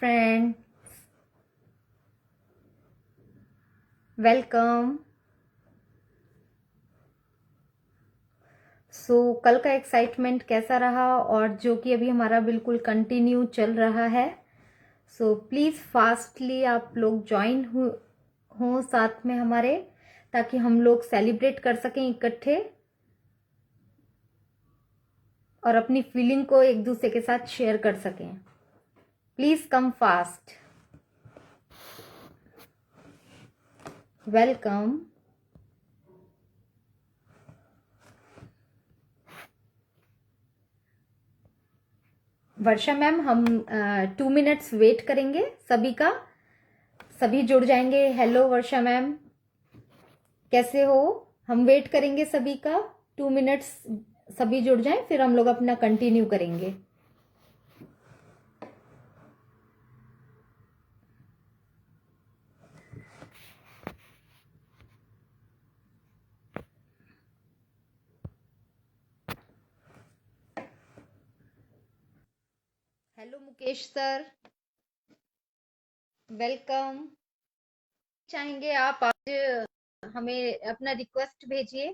Friend, welcome. कल का excitement कैसा रहा और जो कि अभी हमारा बिल्कुल कंटिन्यू चल रहा है। प्लीज़ फास्टली आप लोग ज्वाइन हो साथ में हमारे, ताकि हम लोग सेलिब्रेट कर सकें इकट्ठे और अपनी फीलिंग को एक दूसरे के साथ शेयर कर सकें। Please come fast. Welcome. Varsha ma'am, हम 2 मिनट्स वेट करेंगे सभी का, सभी जुड़ जाएंगे। हेलो वर्षा मैम, कैसे हो? हम वेट करेंगे सभी का 2 मिनट्स, सभी जुड़ जाएं, फिर हम लोग अपना कंटिन्यू करेंगे। Hello Mukesh sir, welcome. चाहेंगे आप आज हमें अपना रिक्वेस्ट भेजिए।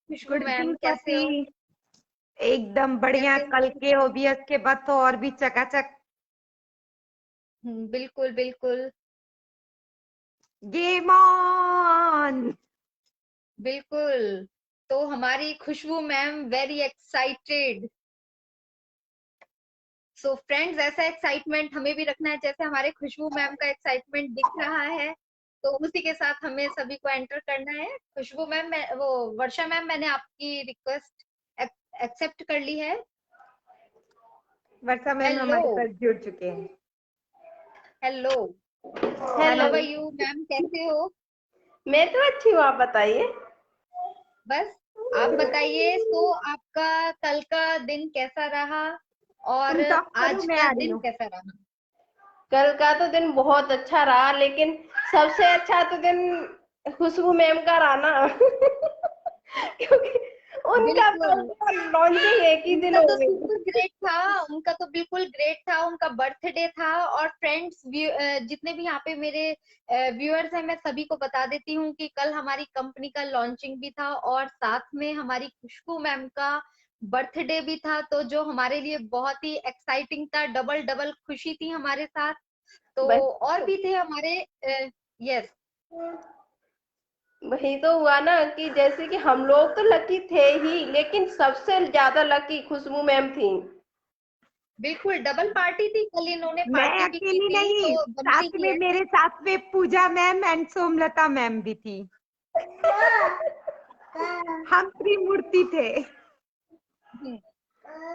खुशबू गुड मैम, इवनिंग कैसे हो? स्वाति। एकदम बढ़िया। कैसे हो कल के खुशबू? ओबीएस के बाद तो और भी चकाचक। बिल्कुल बिल्कुल गेम ऑन। बिल्कुल। तो हमारी खुशबू मैम वेरी एक्साइटेड। फ्रेंड्स, ऐसा एक्साइटमेंट हमें भी रखना है जैसे हमारे खुशबू मैम का एक्साइटमेंट दिख रहा है। तो उसी के साथ हमें सभी को एंटर करना है। खुशबू मैम, मैं वो वर्षा मैम, मैंने आपकी रिक्वेस्ट एक्सेप्ट कर ली है। Varsha ma'am hello. हमारे साथ जुड़ चुके हैं। Hello. Hello. How are you ma'am, कैसे हो? मैं तो अच्छी हूँ, आप बताइए। बस आप बताइए। आपका कल का दिन कैसा रहा और तुम टॉप करो, आज मैं का आ रही दिन हूँ। कैसा रहा? कल का तो दिन बहुत अच्छा रहा, लेकिन सबसे अच्छा तो दिन खुशबू मैम का रहा ना। क्योंकि उनका तो बिल्कुल। लॉन्चिंग एक ही दिन उनका हो तो गई। सुपर ग्रेट था, उनका तो बिल्कुल ग्रेट था। उनका बर्थडे था। और फ्रेंड्स, जितने भी यहाँ पे मेरे व्यूअर्स हैं, मैं सभी को बता देती हूँ कि कल हमारी कंपनी का लॉन्चिंग भी था और साथ में हमारी खुशबू मैम का बर्थडे भी था। तो जो हमारे लिए बहुत ही एक्साइटिंग था, डबल डबल खुशी थी हमारे साथ। तो वही और तो भी थे हमारे। यस। वही तो हुआ ना कि जैसे कि हम लोग तो लकी थे ही, लेकिन सबसे ज्यादा लकी खुशबू मैम थी। बिल्कुल डबल पार्टी थी कल, इन्होंने मैं पार्टी भी की अकेली थी नहीं, तो बनती साथ ही में है। मेरे साथ में पूजा मैम एंड सोमलता मैम भी थी। हम त्रिमूर्ति थे। हम्म।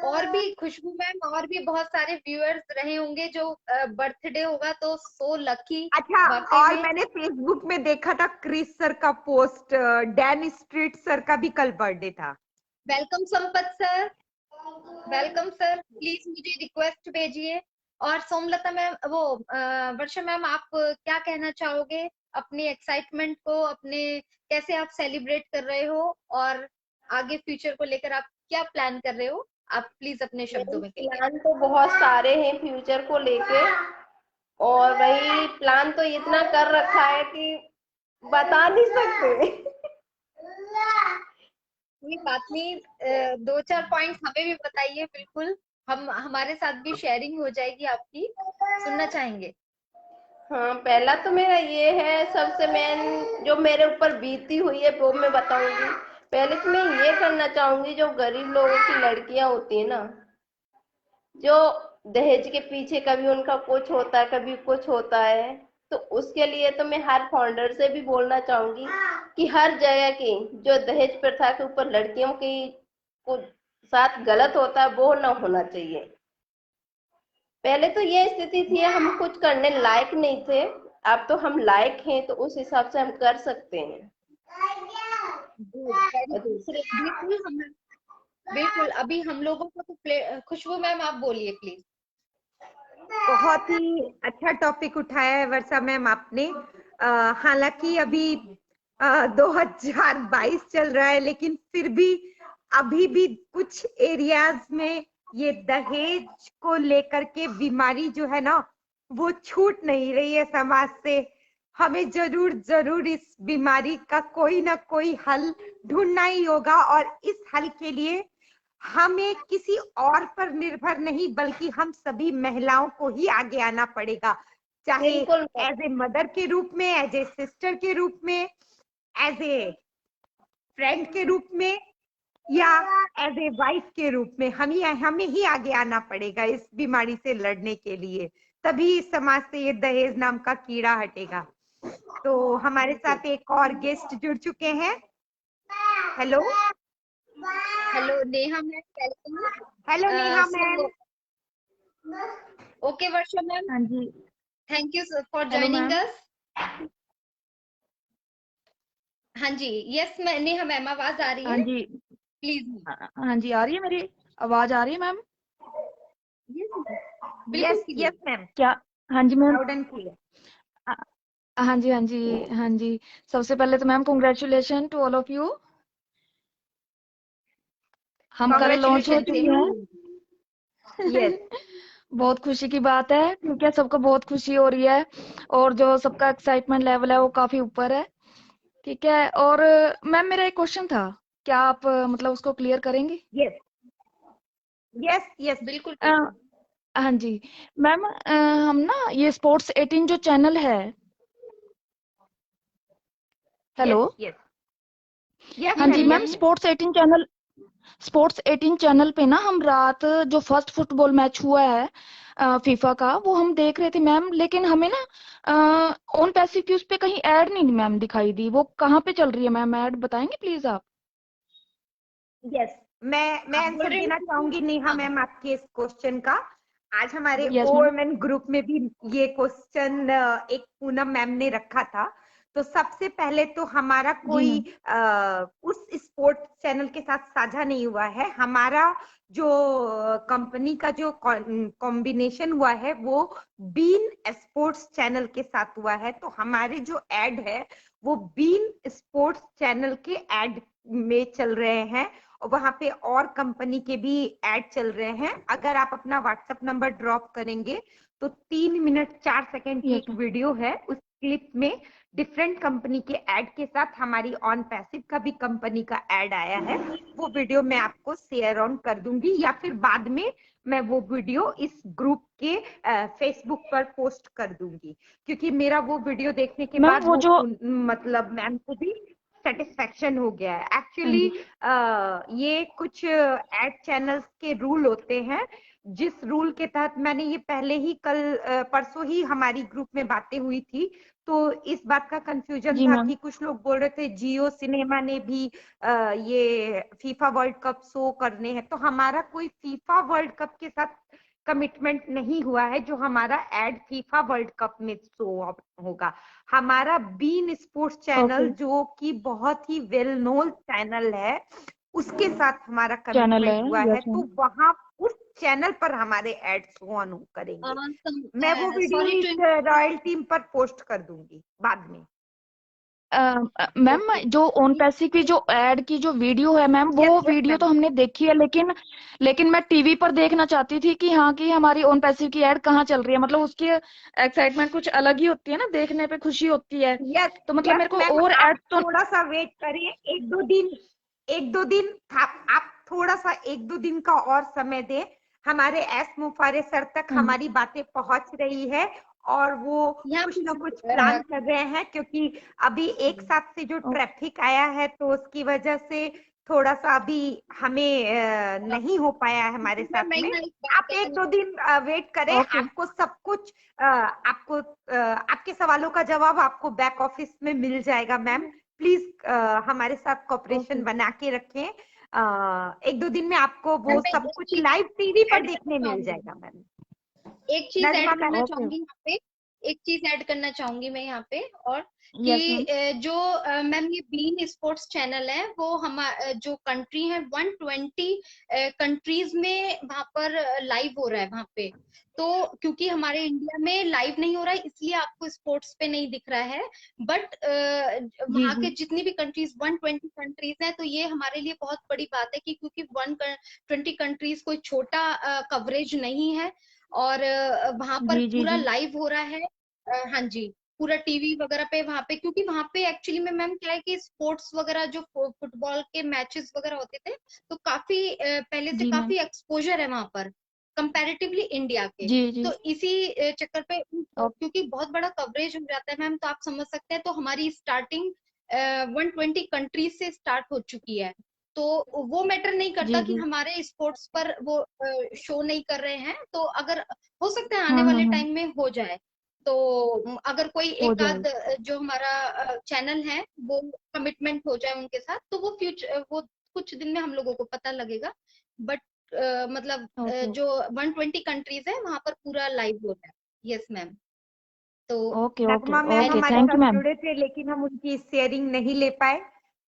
और भी खुशबू मैम, और भी बहुत सारे व्यूअर्स रहे होंगे जो बर्थडे होगा तो सो लकी। अच्छा, वाकई और में। मैंने फेसबुक में देखा था क्रिस सर का पोस्ट, डैन स्ट्रीट सर का भी कल बर्थडे था। Welcome Sampat sir, welcome sir. Please मुझे रिक्वेस्ट भेजिए। और सोमलता मैम, वो वर्षा मैम, आप क्या कहना चाहोगे अपनी एक्साइटमेंट को, अपने कैसे आप सेलिब्रेट कर रहे हो और आगे फ्यूचर को लेकर आप क्या प्लान कर रहे हो? आप प्लीज अपने शब्दों मेरे में कहिए। प्लान तो बहुत सारे हैं फ्यूचर को लेके, और वही प्लान तो इतना कर रखा है कि बता नहीं सकते। कोई बात नहीं। 2-4 पॉइंट्स हमें भी बताइए, बिल्कुल। हम हमारे साथ भी शेयरिंग हो जाएगी आपकी, सुनना चाहेंगे। हाँ, पहला तो मेरा ये है, सबसे मेन जो मेरे ऊपर बीती हुई है वो मैं बताऊंगी। पहले तो मैं ये करना चाहूंगी, जो गरीब लोगों की लड़कियां होती है ना, जो दहेज के पीछे कभी उनका कुछ होता है, कभी कुछ होता है, तो उसके लिए तो मैं हर फाउंडर से भी बोलना चाहूंगी कि हर जगह की जो दहेज प्रथा के ऊपर लड़कियों की को साथ गलत होता है वो ना होना चाहिए। पहले तो ये स्थिति थी, हम कुछ करने लायक नहीं थे। अब तो हम लायक हैं, तो उस हिसाब से हम कर सकते हैं। Good, very good. बिल्कुल हम बिल्कुल अभी हम लोगों को तो खुशबू मैम, आप बोलिए प्लीज। बहुत ही अच्छा टॉपिक उठाया है वर्षा मैम आपने। हालांकि अभी 2022 चल रहा है, लेकिन फिर भी अभी भी कुछ एरियाज में ये दहेज को लेकर के बीमारी जो है ना वो छूट नहीं रही है समाज से। हमें जरूर जरूर इस बीमारी का कोई ना कोई हल ढूंढना ही होगा, और इस हल के लिए हमें किसी और पर निर्भर नहीं बल्कि हम सभी महिलाओं को ही आगे आना पड़ेगा, चाहे बिल्कुल एज ए मदर के रूप में, एज ए सिस्टर के रूप में, एज ए फ्रेंड के रूप में, या एज ए वाइफ के रूप में। हमें ही आगे आना पड़ेगा इस बीमारी से लड़ने के लिए, तभी समाज से ये दहेज नाम का कीड़ा हटेगा। तो हमारे साथ एक और गेस्ट जुड़ चुके हैं। Hello hello Neha ma'am, welcome. Hello Neha ma'am. Okay Varsha ma'am, हाँ जी। Thank you for hello joining ma'am. Us. हाँ जी, यस मैं नेहा मैम, आवाज आ रही हाँ है? जी। प्लीज। हाँ जी, आ रही है, मेरी आवाज आ रही है मैम? बिल्कुल यस clear। यस मैम, क्या? हाँ जी मैम। Loud and clear. हाँ जी, हाँ जी, हाँ जी। सबसे पहले तो ma'am congratulation to all of you. हम कल लॉन्च हो Congratulations, चुके same हैं। यस बहुत खुशी की बात है क्योंकि सबको बहुत खुशी हो रही है और जो सबका एक्साइटमेंट लेवल है वो काफी ऊपर है। ठीक है। और मैम मेरा एक क्वेश्चन था, क्या आप मतलब उसको क्लियर करेंगे? यस यस यस बिल्कुल अ, बिल्कुल। हाँ जी मैम, हम ना ये स्पोर्ट्स 18 जो चैनल है। हेलो। यस यस हाँ जी ma'am ma'am, yes. Sports 18 channel पे ना हम रात जो फर्स्ट फुटबॉल मैच हुआ है फीफा का, वो हम देख रहे थे मैम, लेकिन हमें ना ऑन पैसिव की उस पे कहीं ऐड नहीं मैम दिखाई दी। वो कहाँ पे चल रही है मैम ऐड, बताएंगे प्लीज आप? यस मैं आप बोल आंसर रहे देना हैं चाहूंगी नेहा हाँ, मैम आपके इस क्वेश्चन का। आज हमारे यस मैम। ओवरमैन ग्रुप में भी ये क्वेश्चन एक पूनम मैम ने रखा था। तो सबसे पहले तो हमारा जी कोई मैम। उस स्पोर्ट चैनल के साथ साझा नहीं हुआ है। हमारा जो कंपनी का जो कॉम्बिनेशन हुआ है वो बीन स्पोर्ट्स चैनल के साथ हुआ है। तो हमारे जो एड है वो बीन स्पोर्ट्स चैनल के एड में चल रहे हैं, और वहां पे और कंपनी के भी एड चल रहे हैं। अगर आप अपना व्हाट्सएप नंबर ड्रॉप करेंगे तो 3 मिनट 4 सेकंड की यस एक मैम। वीडियो है, उस क्लिप में डिफरेंट कंपनी के एड के साथ हमारी ऑन पैसिव का भी कंपनी का एड आया है। वो वीडियो मैं आपको शेयर ऑन कर दूंगी, या फिर बाद में मैं वो वीडियो इस ग्रुप के फेसबुक पर पोस्ट कर दूंगी, क्योंकि मेरा वो वीडियो देखने के मैम बाद वो वो जो मतलब मैम को भी सेटिस्फेक्शन हो गया है। हाँ एक्चुअली जी। ये कुछ एड चैनल्स के रूल होते हैं, जिस रूल के तहत मैंने ये पहले ही कल परसों ही हमारी ग्रुप में बातें हुई थी। तो इस बात का कंफ्यूजन जी था मैम। कि कुछ लोग बोल रहे थे जियो सिनेमा ने भी ये फीफा वर्ल्ड कप शो करने हैं। तो हमारा कोई फीफा वर्ल्ड कप के साथ कमिटमेंट नहीं हुआ है जो हमारा एड फीफा वर्ल्ड कप में शो होगा। हमारा बीन स्पोर्ट्स चैनल ओके। जो कि बहुत ही वेल नोन चैनल है उसके साथ हमारा चैनल है। कमिटमेंट हुआ है। यस तो मैम। वहां उस चैनल पर हमारे एड्स ऑन करेंगे। मैं वो वीडियो सॉरी इस टू रॉयल टीम पर पोस्ट कर दूंगी बाद में। Ma'am okay. जो ओन पैसे की जो एड की जो वीडियो है मैम, यस वो यस वीडियो मैम। तो हमने देखी है, लेकिन मैं टीवी पर देखना चाहती थी कि हाँ कि हमारी ओन पैसिव की एड कहाँ चल रही है। मतलब उसकी एक्साइटमेंट कुछ अलग ही होती है ना, देखने पे खुशी होती है। यस तो मतलब यस मेरे को मैम, और आप एड तो थोड़ा सा वेट करिए। एक दो दिन आप थोड़ा सा 1-2 दिन का और समय दें। हमारे एस मुफारे सर तक हाँ जी। हमारी बातें पहुंच रही है, और वो यहाँ कुछ ना कुछ प्लान कर रहे हैं, क्योंकि अभी एक साथ से जो ओ- ट्रैफिक आया है तो उसकी वजह से थोड़ा सा अभी हमें नहीं हो पाया है हमारे साथ मैं में। यहाँ एक बात आप 1-2 दिन वेट करें, ओके। आपको सब कुछ आपको आपके सवालों का जवाब आपको बैक ऑफिस में मिल जाएगा मैम। प्लीज हमारे साथ ओके। कॉपरेशन बना के रखें। 1-2 दिन में आपको वो मैं सब एक कुछ चीज लाइव टीवी पर ऐड करना देखने मिल चाहूंगी, जाएगा मैम। एक चीज नजमा ऐड मैम। करना ओके। चाहूंगी यहाँ पे। एक चीज ऐड करना चाहूंगी मैं यहाँ पे, और यस मैम। कि जो मैम ये बीन स्पोर्ट्स चैनल है वो हम जो कंट्री है 120 कंट्रीज में वहां पर लाइव हो रहा है वहां पे। तो क्योंकि हमारे इंडिया में लाइव नहीं हो रहा है इसलिए आपको स्पोर्ट्स पे नहीं दिख रहा है, बट जी वहां जी के जितनी भी कंट्रीज 120 कंट्रीज हैं, तो ये हमारे लिए बहुत बड़ी बात है कि क्योंकि 120 कंट्रीज कोई छोटा कवरेज नहीं है, और वहां पर जी जी पूरा जी लाइव हो रहा है। हाँ जी, पूरा टीवी वगैरह पे वहां पे, क्योंकि वहां पे एक्चुअली में मैम क्या है कि स्पोर्ट्स वगैरह जो फुटबॉल के मैचेस वगैरह होते थे, तो काफी पहले से जी मैम। काफी एक्सपोजर है वहां पर कंपैरेटिवली इंडिया के। जी जी तो इसी चक्कर पे ओके क्योंकि बहुत बड़ा कवरेज हो जाता है मैम, तो आप समझ सकते हैं, तो हमारी स्टार्टिंग 120 कंट्रीज से स्टार्ट हो चुकी है। तो वो मैटर नहीं करता जी कि जी हमारे स्पोर्ट्स पर वो शो नहीं कर रहे हैं, तो अगर हो सकता है आने वाले हाँ टाइम में हो जाए, तो अगर कोई हो एक आध जाएगा। जो हमारा चैनल है वो कमिटमेंट हो जाए उनके साथ, तो वो फ्यूचर वो कुछ दिन में हम लोगों को पता लगेगा। बट मतलब ओके जो 120 कंट्रीज है वहां पर पूरा लाइव हो रहा है। Yes ma'am. तो ओके ओके नगमा मैम ओके हमारे थैंक यू साथ मैम। जुड़े थे लेकिन हम उनकी शेयरिंग नहीं ले पाए।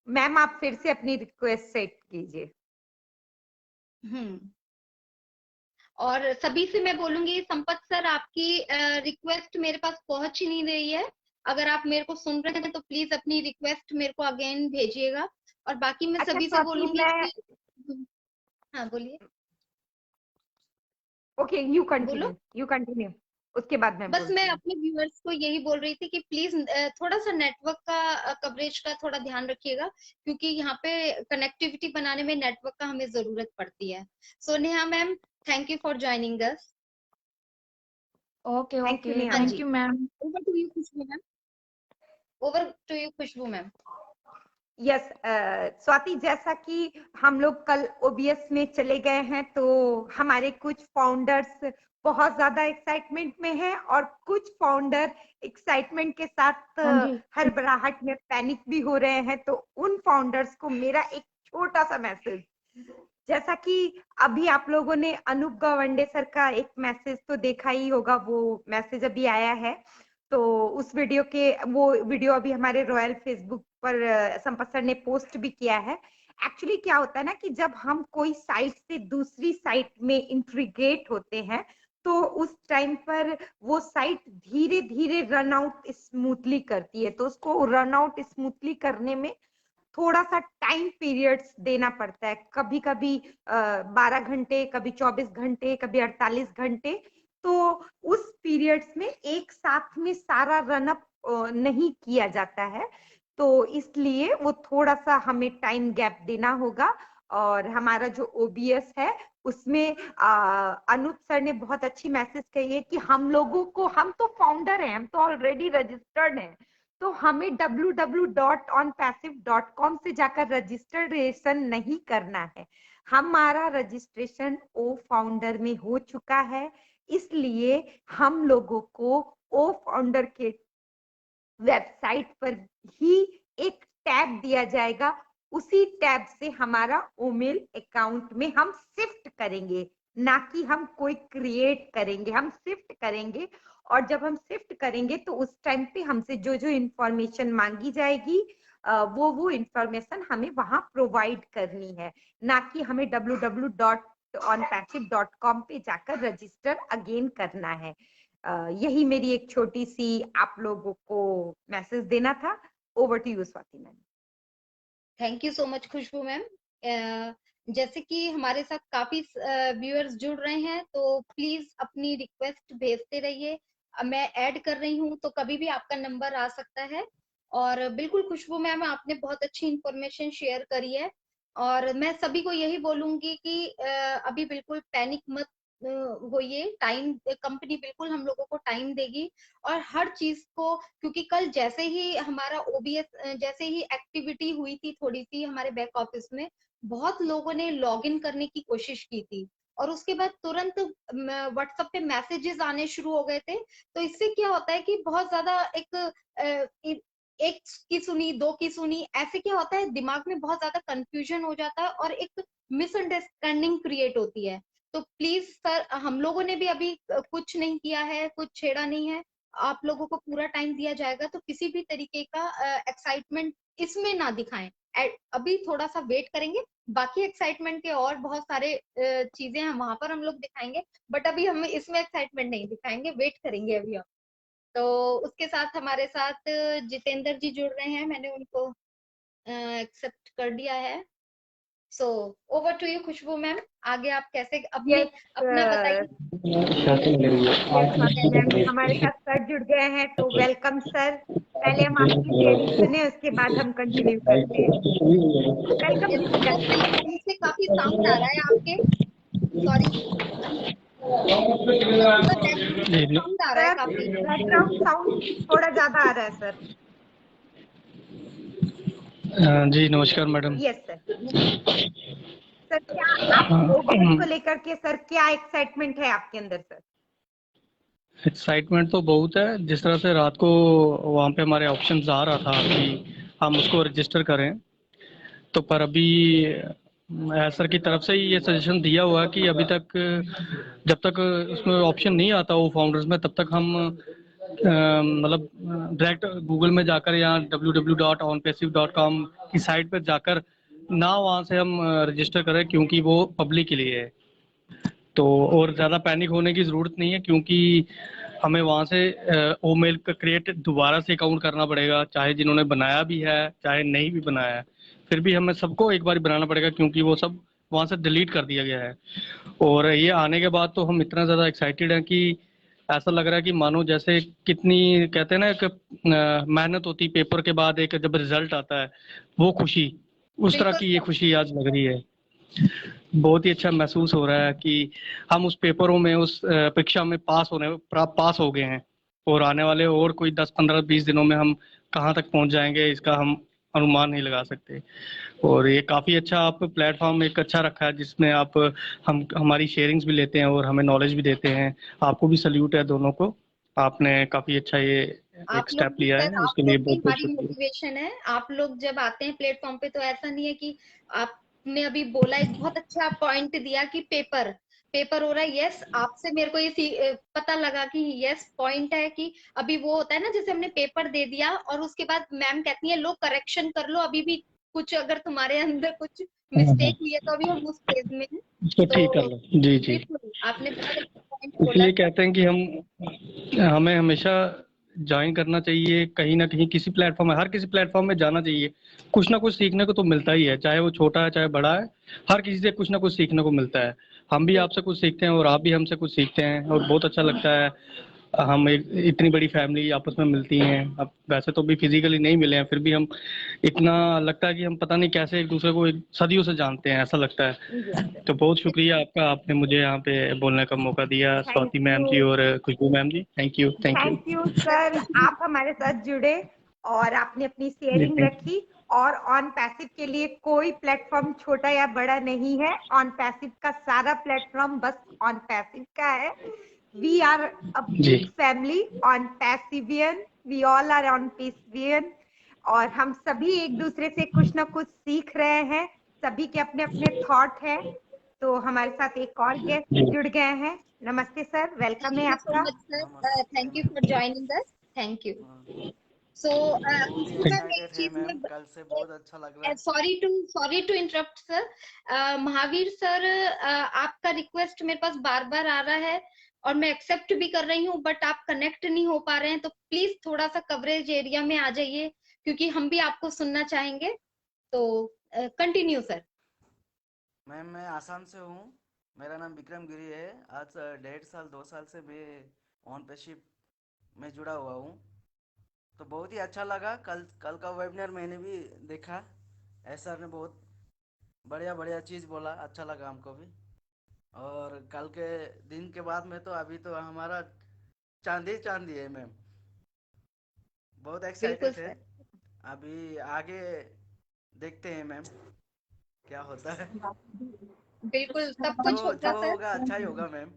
मैम आप फिर से अपनी रिक्वेस्ट सेट कीजिए। हम्म। और सभी से मैं बोलूंगी, संपत सर आपकी रिक्वेस्ट मेरे पास पहुंच ही नहीं रही है। अगर आप मेरे को सुन रहे हैं तो प्लीज अपनी रिक्वेस्ट मेरे को अगेन भेजिएगा। और बाकी मैं अच्छा सभी से स्वाति बोलूंगी मैं कि हाँ बोलिए। ओके बोलो। यू कंटिन्यू उसके बाद मैं बस मैं बोलती हूँ। अपने व्यूअर्स को यही बोल रही थी कि प्लीज थोड़ा सा नेटवर्क का कवरेज का थोड़ा ध्यान रखिएगा, क्योंकि यहाँ पे कनेक्टिविटी बनाने में नेटवर्क का हमें जरूरत पड़ती है। So Neha ma'am, thank you for joining us. Okay thank you okay Neha हाँ मैम। थैंक जी, you ma'am. Over to you Khushboo ma'am. Over to you Khushboo ma'am. Yes Swati जैसा कि हम लोग कल ओबीएस में चले गए हैं तो हमारे कुछ फाउंडर्स बहुत ज्यादा एक्साइटमेंट में हैं और कुछ फाउंडर एक्साइटमेंट के साथ हाँ जी हड़बड़ाहट में पैनिक भी हो रहे हैं। तो उन फाउंडर्स को मेरा एक छोटा सा मैसेज, जैसा कि अभी आप लोगों ने अनूप गवंडे सर का एक मैसेज तो देखा ही होगा, वो मैसेज अभी आया है। तो उस वीडियो के वो वीडियो अभी हमारे रॉयल फेसबुक पर संपत सर ने पोस्ट भी किया है। एक्चुअली क्या होता है ना कि जब हम कोई साइट से दूसरी साइट में इंट्रीग्रेट होते हैं तो उस टाइम पर वो साइट धीरे धीरे रन आउट स्मूथली करती है। तो उसको रन आउट स्मूथली करने में थोड़ा सा टाइम पीरियड्स देना पड़ता है, कभी कभी 12 घंटे, कभी 24 घंटे, कभी 48 घंटे। तो उस पीरियड्स में एक साथ में सारा रनअप नहीं किया जाता है, तो इसलिए वो थोड़ा सा हमें टाइम गैप देना होगा। और हमारा जो ओबीएस है उसमें अनूप सर ने बहुत अच्छी मैसेज कही है कि हम लोगों को, हम तो फाउंडर हैं, हम तो ऑलरेडी रजिस्टर्ड हैं, तो हमें www.onpassive.com से जाकर रजिस्ट्रेशन नहीं करना है। हमारा रजिस्ट्रेशन ओ फाउंडर में हो चुका है, इसलिए हम लोगों को ओ फाउंडर के वेबसाइट पर ही एक टैब दिया जाएगा। उसी टैब से हमारा ओमेल अकाउंट में हम शिफ्ट करेंगे, ना कि हम कोई क्रिएट करेंगे, हम शिफ्ट करेंगे। और जब हम शिफ्ट करेंगे तो उस टाइम पे हमसे जो जो इंफॉर्मेशन मांगी जाएगी वो इंफॉर्मेशन हमें वहां प्रोवाइड करनी है, ना कि हमें www.onpassive.com पे जाकर रजिस्टर अगेन करना है। यही मेरी एक छोटी सी आप लोगों को मैसेज देना था। Over to you Swati ma'am. Thank you so much Khushboo ma'am. जैसे कि हमारे साथ काफी व्यूअर्स जुड़ रहे हैं, तो प्लीज अपनी रिक्वेस्ट भेजते रहिए। मैं ऐड कर रही हूँ, तो कभी भी आपका नंबर आ सकता है। और बिल्कुल खुशबू मैम, आपने बहुत अच्छी इंफॉर्मेशन शेयर करी है। और मैं सभी को यही बोलूंगी कि अभी बिल्कुल पैनिक मत होइए। टाइम, कंपनी बिल्कुल हम लोगों को टाइम देगी। और हर चीज को, क्योंकि कल जैसे ही हमारा ओबीएस जैसे ही एक्टिविटी हुई थी थोड़ी सी हमारे बैक ऑफिस में, बहुत लोगों ने लॉग इन करने की कोशिश की थी, और उसके बाद तुरंत व्हाट्सएप पे मैसेजेस आने शुरू हो गए थे। तो इससे क्या होता है कि बहुत ज्यादा एक की सुनी, दो की सुनी, ऐसे क्या होता है, दिमाग में बहुत ज्यादा कंफ्यूजन हो जाता है और एक मिसअंडरस्टैंडिंग क्रिएट होती है। तो प्लीज सर, हम लोगों ने भी अभी कुछ नहीं किया है, कुछ छेड़ा नहीं है। आप लोगों को पूरा टाइम दिया जाएगा, तो किसी भी तरीके का एक्साइटमेंट इसमें ना दिखाएं। अभी थोड़ा सा वेट करेंगे, बाकी एक्साइटमेंट के और बहुत सारे चीजें हैं वहां पर हम लोग दिखाएंगे, बट अभी हम इसमें एक्साइटमेंट नहीं दिखाएंगे, वेट करेंगे अभी हम। तो उसके साथ हमारे साथ जितेंद्र जी जुड़ रहे हैं, मैंने उनको एक्सेप्ट कर दिया है। So over to you Khushboo ma'am, आगे आप कैसे अपनी अपना बताइए। यस मैम, हमारे साथ सर जुड़ गए हैं, तो वेलकम सर। पहले हम आपकी शेयरिंग सुने, उसके बाद हम कंटिन्यू करते हैं। वेलकम Yes, दीपिका सर जी। पीछे काफी साउंड आ रहा है आपके, सॉरी सर, साउंड आ रहा है सर काफी। बैकग्राउंड साउंड थोड़ा ज्यादा आ रहा है सर। जी नमस्कार मैडम। Yes sir. सर क्या आप ओबीएस को लेकर के सर क्या एक्साइटमेंट है आपके अंदर सर? एक्साइटमेंट तो बहुत है। जिस तरह से रात को वहाँ पे हमारे ऑप्शंस आ रहा था कि हम उसको रजिस्टर करें, तो पर अभी सर की तरफ से ही ये सजेशन दिया हुआ है कि अभी तक जब तक उसमें ऑप्शन नहीं आता वो फाउंडर्स में, तब तक हम मतलब डायरेक्ट गूगल में जाकर या www.onpassive.com की साइट पर जाकर ना वहाँ से हम रजिस्टर करें, क्योंकि वो पब्लिक के लिए है। तो और ज़्यादा पैनिक होने की ज़रूरत नहीं है, क्योंकि हमें वहाँ से ओ मेल का क्रिएट दोबारा से अकाउंट करना पड़ेगा, चाहे जिन्होंने बनाया भी है चाहे नहीं भी बनाया है, फिर भी हमें सबको एक बार बनाना पड़ेगा, क्योंकि वो सब वहाँ से डिलीट कर दिया गया है। और ये आने के बाद तो हम इतना ज़्यादा एक्साइटेड हैं कि ऐसा लग रहा है कि मानो जैसे कितनी कहते हैं ना एक मेहनत होती पेपर के बाद एक जब रिजल्ट आता है वो खुशी, उस तरह बिल्कुल की ये सर, खुशी आज लग रही है। बहुत ही अच्छा महसूस हो रहा है कि हम उस पेपरों में उस परीक्षा में पास हो गए हैं, और आने वाले और कोई 10-15-20 दिनों में हम कहाँ तक पहुंच जाएंगे इसका हम अनुमान नहीं लगा सकते। और ये काफ़ी अच्छा आप प्लेटफॉर्म एक अच्छा रखा है, जिसमें आप हम हमारी शेयरिंग्स भी लेते हैं और हमें नॉलेज भी देते हैं। आपको भी सल्यूट है दोनों को, आपने काफ़ी अच्छा ये आप एक लोग स्टेप भी लिया सर, है, आप उसके लिए लोग भी बहुत बहुत हमारी शुक्रिया। मोटिवेशन है। आप लोग जब आते हैं प्लेटफॉर्म पे, तो ऐसा नहीं है कि आपने अभी बोला, एक बहुत अच्छा पॉइंट दिया कि पेपर पेपर हो रहा है। यस, आपसे मेरे को ये पता लगा कि यस पॉइंट है कि अभी वो होता है ना, जैसे हमने पेपर दे दिया और उसके बाद मैम कहती है लो करेक्शन कर लो, अभी भी कुछ अगर तुम्हारे अंदर कुछ मिस्टेक हुई है तो अभी हम उस फेज में हैं। इसको ठीक कर तो लो। जी जी। बिल्कुल आपने बहुत अच्छा पॉइंट बोला इसलिए सर। कहते हैं कि हमें हमेशा ज्वाइन करना चाहिए कहीं ना कहीं, किसी प्लेटफॉर्म में, हर किसी प्लेटफॉर्म में जाना चाहिए। कुछ ना कुछ सीखने को तो मिलता ही है, चाहे वो छोटा है चाहे बड़ा है, हर किसी से कुछ ना कुछ सीखने को मिलता है। हम भी आपसे कुछ सीखते हैं और आप भी हमसे कुछ सीखते हैं, और बहुत अच्छा लगता है। हम एक इतनी बड़ी फैमिली आपस में मिलती हैं। अब वैसे तो भी फिजिकली नहीं मिले हैं, फिर भी हम इतना लगता है कि हम पता नहीं कैसे एक दूसरे को सदियों से जानते हैं, ऐसा लगता है। तो बहुत शुक्रिया आपका, आपने मुझे यहाँ पे बोलने का मौका दिया, थैंक स्वाति मैम यू। जी और खुशबू मैम जी। Thank you, thank you. Thank you sir, आप हमारे साथ जुड़े और आपने अपनी जी शेयरिंग थैंक रखी। और ऑन पैसिव के लिए कोई प्लेटफॉर्म छोटा या बड़ा नहीं है। ऑन पैसिव का सारा प्लेटफॉर्म बस ऑन पैसिव का है। वी आर अ यू जी। Big family Onpassivian, we all are Onpassivian. और हम सभी एक दूसरे से कुछ ना कुछ सीख रहे हैं, सभी के अपने अपने थॉट है। तो हमारे साथ एक और गेस्ट जी जुड़ गए हैं। नमस्ते सर, वेलकम थैंक है यू सो आपका। मच सर, नमस्ते thank you ma'am. For joining us. Thank you. हाँ, सो बहुत ही खुशबू मैम, एक एक्साइटेड है चीज मैम, में, कल से बहुत अच्छा लग रहा है। Sorry to interrupt sir. Mahavir sir, आपका रिक्वेस्ट मेरे पास बार बार आ रहा है और मैं एक्सेप्ट भी कर रही हूँ, बट आप कनेक्ट नहीं हो पा रहे हैं, तो प्लीज थोड़ा सा कवरेज एरिया में आ जाइए, क्योंकि हम भी आपको सुनना चाहेंगे। तो कंटिन्यू सर। मैम मैं आसाम से हूँ, मेरा नाम विक्रम गिरी है। आज 1.5 साल 2 साल से मैं ऑन पेशिप में जुड़ा हुआ हूँ। तो बहुत ही अच्छा लगा, कल कल का वेबिनार मैंने भी देखा। सर ने बहुत बढ़िया बढ़िया चीज़ बोला, अच्छा लगा हमको भी। और कल के दिन के बाद में तो अभी तो हमारा चांदी चांदी है मैम, बहुत बिल्कुल एक्साइटेड है। सर, अभी आगे देखते हैं मैम क्या होता है। बिल्कुल सब जो कुछ होगा जो सर। होगा अच्छा ही होगा मैम।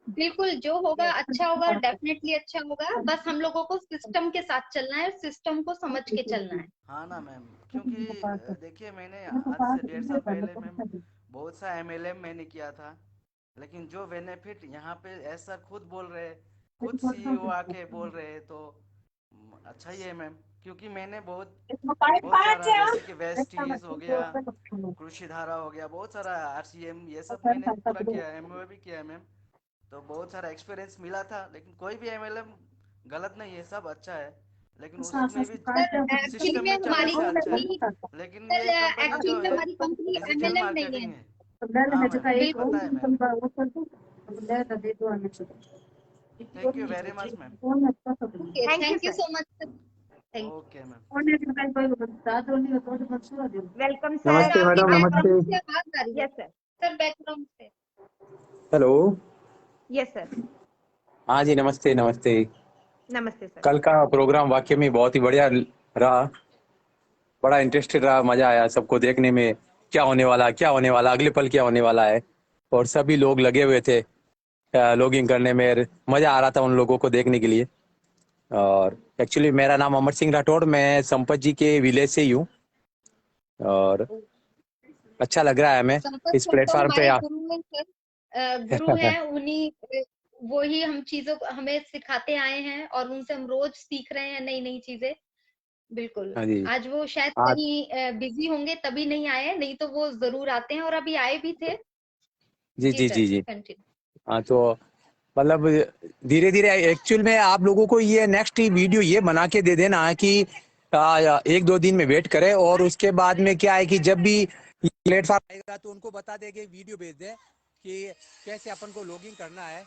बिल्कुल जो होगा अच्छा होगा, डेफिनेटली अच्छा होगा। बस हम लोगों को सिस्टम के साथ चलना है, सिस्टम को समझ के चलना है। हाँ ना मैम, क्योंकि देखिए मैंने आज से 1.5 साल पहले मैम बहुत सा MLM मैंने किया था, लेकिन जो बेनिफिट यहाँ पे ऐसा खुद बोल रहे खुद सीईओ आके बोल रहे हैं तो अच्छा ही है मैम, क्योंकि मैंने बहुत सारा जैसे कि वेस्टीज हो गया, कृषि धारा हो गया, बहुत सारा आरसीएम ये सब मैंने पूरा किया है, एमओए भी किया है मैम। तो बहुत सारा एक्सपीरियंस मिला था, लेकिन कोई भी एमएलएम गलत नहीं है, सब अच्छा है, लेकिन उस सब में भी सर एक्चुअली सिस्टम में में चलने हमारी से अच्छा है। कंपनी लेकिन सर ये कंपनी एक्चुअली जो में है हमारी कंपनी डिजिटल एमएलएम नहीं है। मार्केटिंग है। हाँ मैम, बिल्कुल। पता है ma'am. Thank you very much ma'am. Okay, thank you thank you sir. So much sir. Thank you. Okay ma'am. Welcome sir. Sir नमस्ते आपके मैडम, नमस्ते। बैकग्राउंड से आवाज आ रही है यस सर। सर, बैकग्राउंड से। हेलो। Yes sir. हाँ जी, नमस्ते नमस्ते। नमस्ते सर। कल का प्रोग्राम वाकई में बहुत ही बढ़िया रहा, बड़ा इंटरेस्टेड रहा, मजा आया सबको देखने में। क्या होने वाला, क्या होने वाला, अगले पल क्या होने वाला है, और सभी लोग लगे हुए थे लॉगिंग करने में। मजा आ रहा था उन लोगों को देखने के लिए। और एक्चुअली मेरा नाम अमर सिंह राठौड़, मैं संपत जी के विलेज से ही हूँ, और अच्छा लग रहा है हमें संपत इस सर तो प्लेटफॉर्म पे हमारे गुरु हैं सर, गुरु हैं उन्हीं, वो ही हम चीजों को हमें सिखाते आए हैं और उनसे हम रोज सीख रहे हैं नई नई चीजें। बिल्कुल। हाँ जी। आज वो शायद हाँ कहीं बिजी होंगे तभी नहीं आए, नहीं तो वो जरूर आते हैं और अभी आए भी थे। जी जी जी सर, जी जी। कंटिन्यू। हाँ तो मतलब धीरे धीरे एक्चुअल में आप लोगों को ये नेक्स्ट वीडियो ये बना के दे देना है कि एक दो दिन में वेट करें, और उसके बाद में क्या है कि जब भी प्लेटफॉर्म आएगा तो उनको बता देंगे, वीडियो भेज दें कि कैसे अपन को लॉगिंग करना है,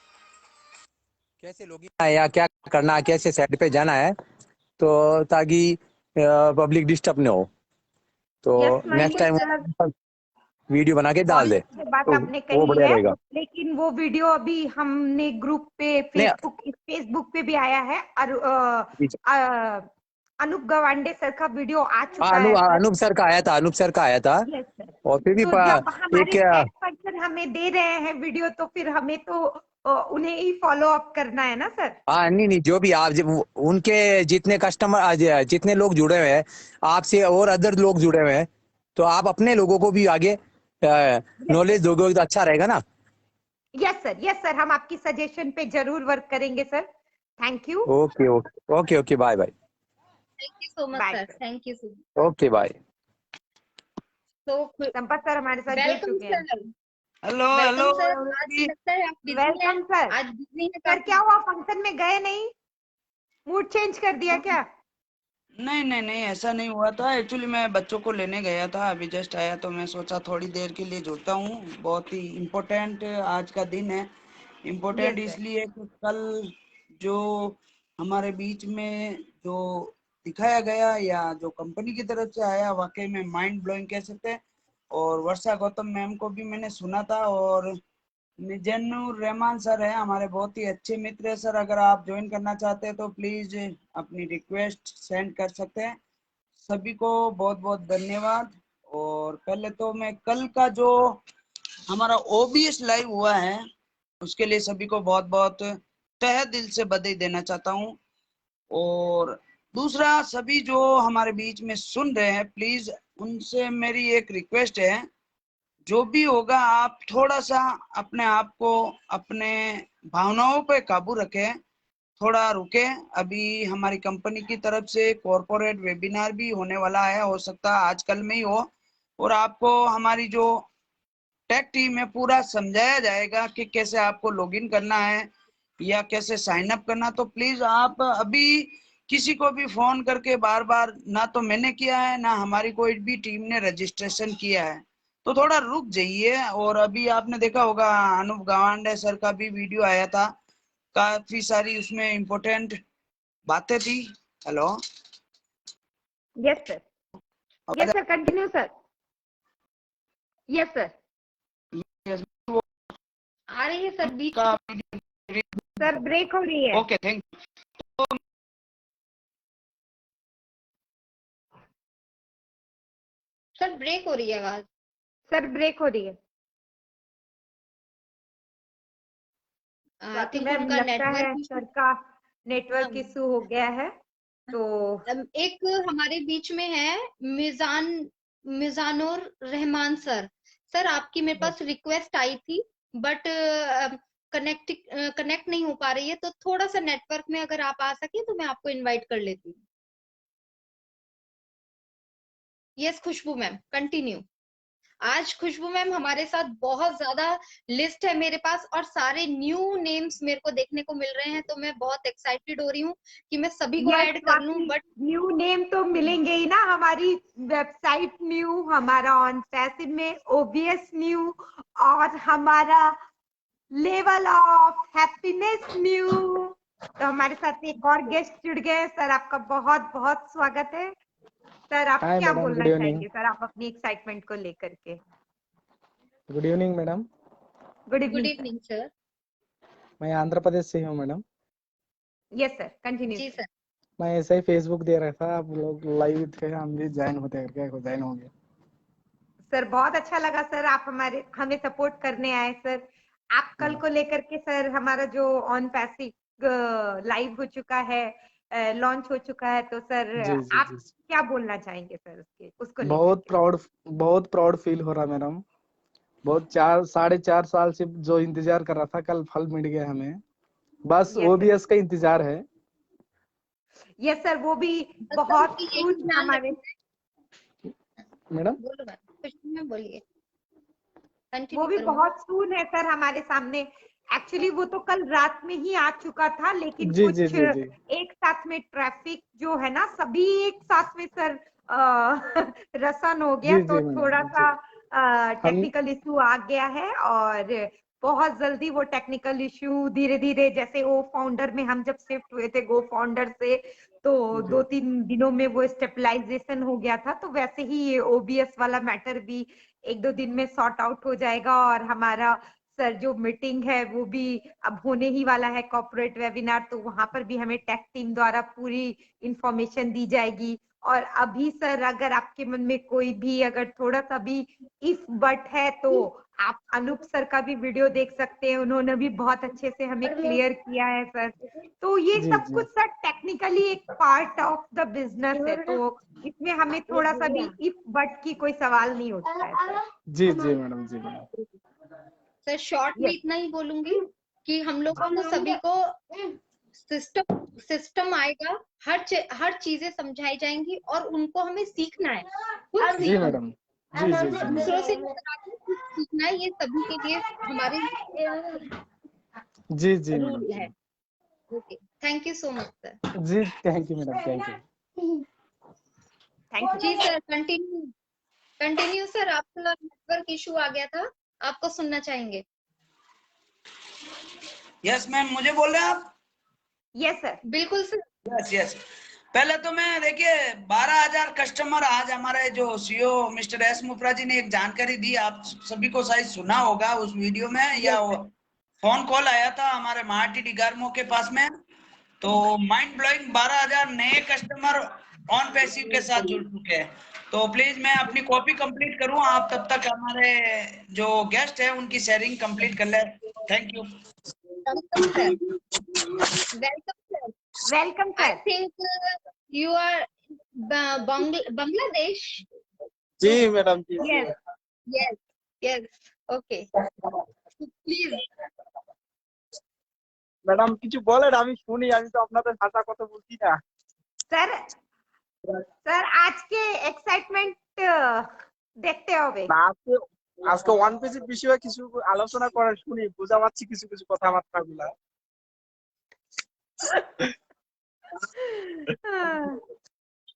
कैसे लॉगिंग है या क्या करना है, कैसे साइट पे जाना है, तो ताकि पब्लिक डिस्टर्ब न हो। तो yes next Manish time sir, video बना के डाल बहुत दे अच्छी बात तो आपने वो कही बढ़िया है, रहेगा। लेकिन वो वीडियो अभी हमने ग्रुप पे नहीं, फेसबुक पे भी आया है, और अनूप गवांडे सर का वीडियो आ चुका है सर। अनूप सर का आया था, अनूप सर का आया था। Yes sir. और फिर भी तो जब हमारे एक हेड पर्सन हमें दे रहे हैं वीडियो, तो फिर हमें तो उन्हें ही फॉलो अप करना है ना सर। हाँ, नहीं नहीं, जो भी आप उनके जितने कस्टमर आज जितने लोग जुड़े हुए हैं आपसे और अदर लोग जुड़े हुए हैं, तो आप अपने लोगों को भी आगे नॉलेज दोगे तो अच्छा रहेगा ना। यस सर, यस सर, हम आपकी सजेशन पे जरूर वर्क करेंगे sir. Thank you. Okay okay okay okay, bye bye. Thank you so much bye sir, sir. Thank you so much. Okay bye. तो संपत सर हमारे साथ जुड़ वेलकम चुके हैं। Sir. Hello hello welcome sir. आज लगता है आप बिजी हैं। Welcome sir. आज बिजी हैं सर काफी। क्या हुआ, फंक्शन में गए नहीं, मूड चेंज कर दिया क्या? नहीं नहीं नहीं, ऐसा नहीं हुआ था। एक्चुअली मैं बच्चों को लेने गया था, अभी जस्ट आया, तो मैं सोचा थोड़ी देर के लिए जुड़ता हूँ। बहुत ही इम्पोर्टेंट आज का दिन है। Important yes sir. इसलिए कि कल जो हमारे बीच में जो दिखाया गया या जो कंपनी की तरफ से आया, वाकई में माइंड ब्लोइंग कह सकते हैं। और वर्षा गौतम मैम को भी मैंने सुना था, और मिजानुर रहमान सर है हमारे, बहुत ही अच्छे मित्र है सर। अगर आप ज्वाइन करना चाहते हैं तो प्लीज अपनी रिक्वेस्ट सेंड कर सकते हैं। सभी को बहुत बहुत धन्यवाद। और पहले तो मैं कल का जो हमारा ओबीएस लाइव हुआ है उसके लिए सभी को बहुत बहुत तहे दिल से बधाई देना चाहता हूँ। और दूसरा, सभी जो हमारे बीच में सुन रहे हैं, प्लीज उनसे मेरी एक रिक्वेस्ट है, जो भी होगा आप थोड़ा सा अपने आप को, अपने भावनाओं पे काबू रखें, थोड़ा रुके। अभी हमारी कंपनी की तरफ से कॉरपोरेट वेबिनार भी होने वाला है, हो सकता है आजकल में ही हो, और आपको हमारी जो टेक टीम है पूरा समझाया जाएगा कि कैसे आपको लॉगिन करना है या कैसे साइन अप करना। तो प्लीज आप अभी किसी को भी फोन करके बार बार, ना तो मैंने किया है ना हमारी कोई भी टीम ने रजिस्ट्रेशन किया है, तो थोड़ा रुक जाइए। और अभी आपने देखा होगा अनूप गवांडे सर का भी वीडियो आया था, काफी सारी उसमें इम्पोर्टेंट बातें थी। Hello, yes sir. Yes sir, continue sir. Yes sir. आ रही है सर बीच का सर ब्रेक हो रही है। ओके, थैंक सर, ब्रेक हो रही है आवाज। सर ब्रेक हो रही है। आई थिंक मैम उनका लगता है नेटवर्क सर इशू। का नेटवर्क हाँ। इशू हो गया है। तो एक हमारे बीच में है मिजानुर रहमान सर। सर आपकी मेरे पास रिक्वेस्ट आई थी, बट कनेक्ट नहीं हो पा रही है, तो थोड़ा सा नेटवर्क में अगर आप आ सके तो मैं आपको इनवाइट कर लेती हूँ। यस खुशबू मैम, कंटिन्यू। आज खुशबू मैम हमारे साथ बहुत ज्यादा लिस्ट है मेरे पास, और सारे न्यू नेम्स मेरे को देखने को मिल रहे हैं, तो मैं बहुत एक्साइटेड हो रही हूँ कि मैं सभी को ऐड कर लूं। बट न्यू नेम तो मिलेंगे ही ना, हमारी वेबसाइट न्यू, हमारा ऑन पैसिव में ओबीएस न्यू, और हमारा लेवल ऑफ हैप्पीनेस न्यू। तो हमारे साथ एक और गेस्ट जुड़ गए। सर आपका बहुत बहुत स्वागत है। सर आप हाय क्या मैडम, बोलना गुड इवनिंग। चाहेंगे सर, आप अपनी एक्साइटमेंट को लेकर के? Good evening madam. Good good evening evening sir. मैं आंध्र प्रदेश से हूँ मैडम। Yes sir, continue. जी सर। मैं ऐसे ही फेसबुक दे रहा था, आप लोग लाइव थे, हम भी ज्वाइन होते करके ज्वाइन हो गए। सर बहुत अच्छा लगा सर, आप हमें सपोर्ट करने आए सर। आप कल को लेकर के सर, हमारा जो ऑन पैसिव लाइव हो चुका है, लॉन्च हो चुका है, तो सर जी जी आप जी। क्या बोलना चाहेंगे सर उसको लेकर बहुत के? बहुत प्राउड फील हो रहा मैडम। बहुत 4.5 साल से जो इंतजार कर रहा था, कल फल मिल गया हमें। बस Yes, ओबीएस का इंतजार है। यस सर, वो भी बस बहुत सर यही सून ध्यान हमारे। मैडम बोलो मैम, खुशबू में बोलिए, वो कंटिन्यू भी करो। बहुत सून है सर हमारे सामने। एक्चुअली वो तो कल रात में ही आ चुका था, लेकिन जी जी कुछ जी जी एक साथ में ट्रैफिक जो है ना, सभी एक साथ में सर रसन हो गया, जी तो जी थोड़ा मैडम जी। सा हम टेक्निकल इशू आ गया है। और बहुत जल्दी वो टेक्निकल इशू धीरे धीरे, जैसे वो फाउंडर में हम जब शिफ्ट हुए थे गो फाउंडर से, तो जी 2-3 दिनों में वो स्टेबलाइजेशन हो गया था। तो वैसे ही ये ओबीएस वाला मैटर भी 1-2 दिन में सॉर्ट आउट हो जाएगा। और हमारा सर जो मीटिंग है वो भी अब होने ही वाला है, कॉर्पोरेट वेबिनार, तो वहां पर भी हमें टेक टीम द्वारा पूरी इंफॉर्मेशन दी जाएगी। और अभी सर अगर आपके मन में कोई भी अगर थोड़ा सा भी इफ बट है, तो आप अनूप सर का भी वीडियो देख सकते हैं, उन्होंने भी बहुत अच्छे से हमें क्लियर किया है सर। तो ये जी सब जी कुछ सर टेक्निकली एक पार्ट ऑफ द बिजनेस है, तो इसमें हमें थोड़ा सा भी इफ बट की कोई सवाल नहीं उठता है सर। जी जी मैडम जी मैडम। सर शॉर्ट में यस इतना ही बोलूंगी कि हम लोगों को सभी को सिस्टम आएगा, हर चीजें समझाई जाएंगी, और उनको हमें सीखना है, खुद जी सीखना, मैडम जी जी जी दूसरों से नजर आके खुद सीखना है। ये सभी के लिए हमारे जी जी मैडम रूल है। जी okay, thank you so much sir. जी। Thank you madam, thank you. Thank जी यू। Sir, continue sir. आपका नेटवर्क इशू आ गया था, आपको सुनना चाहेंगे। यस मैम, मुझे बोल रहे हैं आप? Yes sir. बिल्कुल सर। Yes yes. पहले तो मैं देखिए 12,000 कस्टमर, आज हमारे जो सीईओ मिस्टर एस मुफ्रा जी ने एक जानकारी दी, आप सभी को शायद सुना होगा उस वीडियो में, या फोन कॉल आया था हमारे मार्टी डिगार्मो के पास में। तो माइंड ब्लोइंग 12,000 नए कस्टमर ऑन पैसिव के साथ जुड़ चुके हैं। तो प्लीज मैं अपनी कॉपी कंप्लीट करूं, आप तब तक हमारे जो गेस्ट है उनकी शेयरिंग कंप्लीट कर ले। Thank you. Welcome sir, welcome sir. Welcome I sir. think you are Bangladesh. जी मैडम जी। Yes Yes, yes. Okay. Please. Madam কিছু বলেন, আমি শুনি, আমি তো আপনাদের ভাষা কথা বুঝি না। सर सर आज के एक्साइटमेंट देखते হবে। না আজকে আজকে ওয়ান পেজের বিষয়ে কিছু আলোচনা করেন, শুনি, বুঝা পাচ্ছি কিছু কিছু কথাবার্তাগুলা।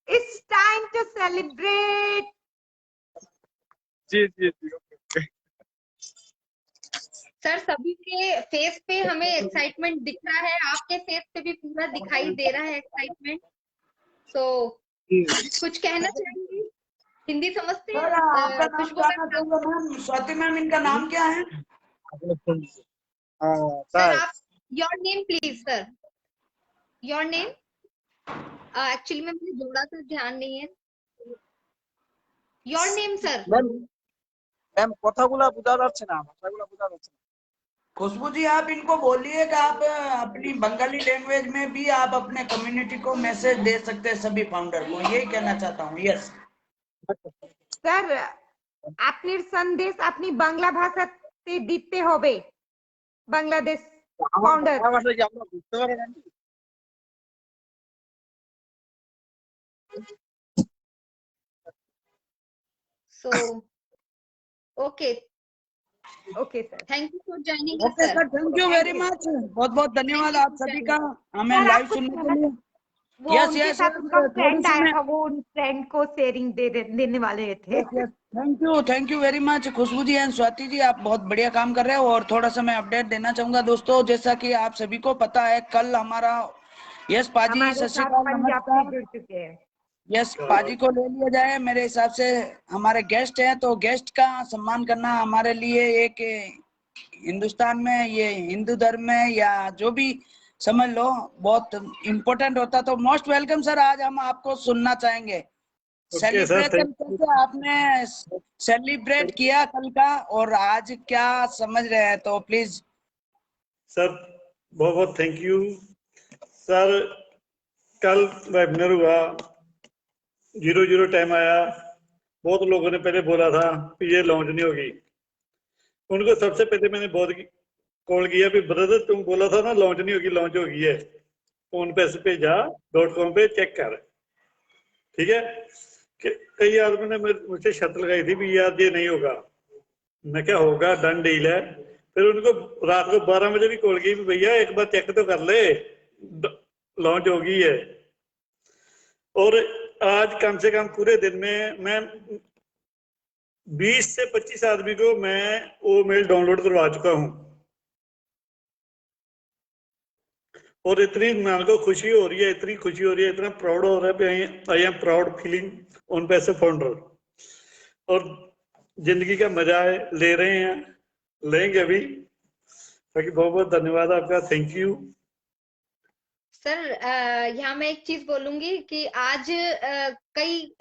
It's time to celebrate। जी जी जी ओके। सर सभी के फेस पे हमें एक्साइटमेंट दिख रहा है, आपके फेस पे भी पूरा दिखाई दे रहा है एक्साइटमेंट। सो कुछ कहना चाहेंगे? हिंदी समझते सर हैं? आपका नाम खुशबू जानना मैम, चाहूंगा मैम। स्वाति मैम, इनका नाम क्या है? सर आप your name please sir, your name. Actually में मुझे जोड़ा तो ध्यान नहीं है। Your name sir. Ma'am ma'am কথাগুলা বোঝা যাচ্ছে না, ভাষাগুলা বোঝা যাচ্ছে না। खुशबू जी, आप इनको बोलिए कि आप अपनी बंगाली लैंग्वेज में भी आप अपने कम्युनिटी को मैसेज दे सकते हैं, सभी फाउंडर को, यही कहना चाहता हूँ। यस স্যার আপনার সন্দেশ আপনি বাংলা ভাষাতে দিতে হবে। Bangladesh founder. So, okay. Okay sir, Thank you for joining us, okay sir. Sir, thank you very much, बहुत बहुत धन्यवाद आप सभी का हमें सर, लाइव आप कुछ सुनने के कहना लिए। वो यस उनके यस साथ उनका यस, थोड़ी फ्रेंड सी आया मैं था, वो उन फ्रेंड को शेयरिंग देने वाले थे। Thank you very much Khushboo ji and Swati ji, आप बहुत बढ़िया काम कर रहे हो। और थोड़ा सा मैं अपडेट देना चाहूंगा दोस्तों, जैसा कि आप सभी को पता है कल हमारा यस पाजी, हमारे सत श्री साथ अकाल, पंजाब से नमस्कार। जुड़ चुके हैं। यस पाजी को ले लिया जाए, मेरे हिसाब से हमारे गेस्ट हैं, तो गेस्ट का सम्मान करना हमारे लिए एक हिंदुस्तान में, ये हिंदू धर्म में या जो भी समझ लो, बहुत इम्पोर्टेंट होता। तो मोस्ट वेलकम सर, आज हम आपको सुनना चाहेंगे। सेलिब्रेशन कैसे आपने सेलिब्रेट किया कल का, और आज क्या समझ रहे हैं, तो प्लीज। सर बहुत बहुत थैंक यू सर। कल वेबिनार हुआ, 00 टाइम आया, बहुत लोगों ने पहले बोला था कि ये लॉन्च नहीं होगी। उनको सबसे पहले मैंने बहुत कॉल किया भी ब्रदर तुम बोला था ना लॉन्च नहीं होगी, लॉन्च होगी है, फोन पे जा .com पे चेक कर, ठीक है। कई आदमी ने मुझसे शर्त लगाई थी भी यार ये नहीं होगा, मैं क्या होगा, डन डील है। फिर उनको रात को 12 बजे भी कॉल की भी भैया एक बार चेक तो कर ले, लॉन्च होगी है। और आज कम से कम पूरे दिन में मैं 20 से 25 आदमी को मैं वो मेल डाउनलोड करवा चुका हूं, और इतनी मेरे को खुशी हो रही है, इतनी खुशी हो रही है, इतना प्राउड हो रहा है, I am proud feeling on पैसे फाउंडर। और जिंदगी का मजा है, ले रहे हैं, लेंगे अभी। बाकी बहुत बहुत धन्यवाद आपका, थैंक यू सर। यहाँ मैं एक चीज बोलूंगी कि आज कई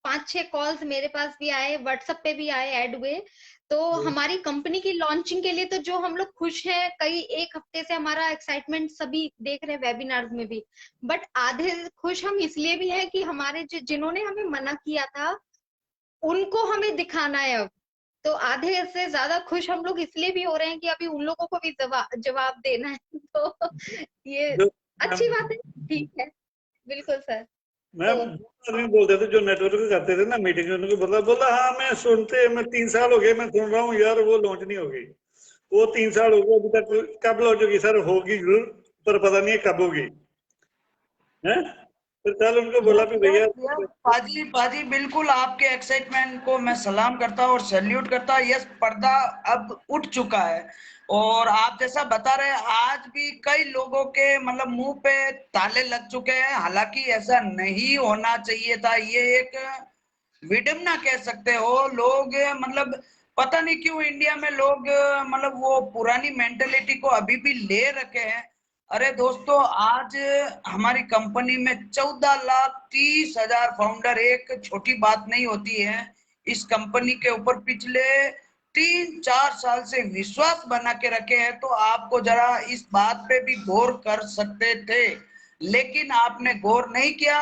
5-6 कॉल्स मेरे पास भी आए, व्हाट्सएप पे भी आए, ऐड हुए। तो हमारी कंपनी की लॉन्चिंग के लिए तो जो हम लोग खुश हैं, कई एक हफ्ते से हमारा एक्साइटमेंट सभी देख रहे हैं वेबिनार्स में भी। बट आधे खुश हम इसलिए भी हैं कि हमारे जिन्होंने हमें मना किया था उनको हमें दिखाना है अब। तो आधे से ज्यादा खुश हम लोग इसलिए भी हो रहे हैं कि अभी उन लोगों को भी जवाब देना है। तो ये अच्छी बात है, ठीक है, बिल्कुल सर। मैम। आदमी बोलते थे जो नेटवर्क करते थे ना मीटिंग, उनको बोला हाँ मैं 3 साल हो गए मैं सुन रहा हूँ यार वो लॉन्च नहीं होगी, वो 3 साल हो गए अभी तक, कब लॉन्च होगी सर? होगी जरूर, पर पता नहीं है कब होगी है। फिर कल उनको बोला भी भैया। पाजी बिल्कुल आपके एक्साइटमेंट को मैं सलाम करता हूँ और सैल्यूट करता हूँ। यस, पर्दा अब उठ चुका है, और आप जैसा बता रहे हैं आज भी कई लोगों के मतलब मुंह पे ताले लग चुके हैं, हालांकि ऐसा नहीं होना चाहिए था। ये एक विडम्बना कह सकते हो। लोग मतलब पता नहीं क्यों इंडिया में लोग मतलब वो पुरानी मेंटेलिटी को अभी भी ले रखे हैं। अरे दोस्तों, आज हमारी कंपनी में 14,30,000 फाउंडर, एक छोटी बात नहीं होती है। इस कंपनी के ऊपर पिछले 3-4 साल से विश्वास बना के रखे हैं, तो आपको जरा इस बात पे भी गौर कर सकते थे, लेकिन आपने गौर नहीं किया।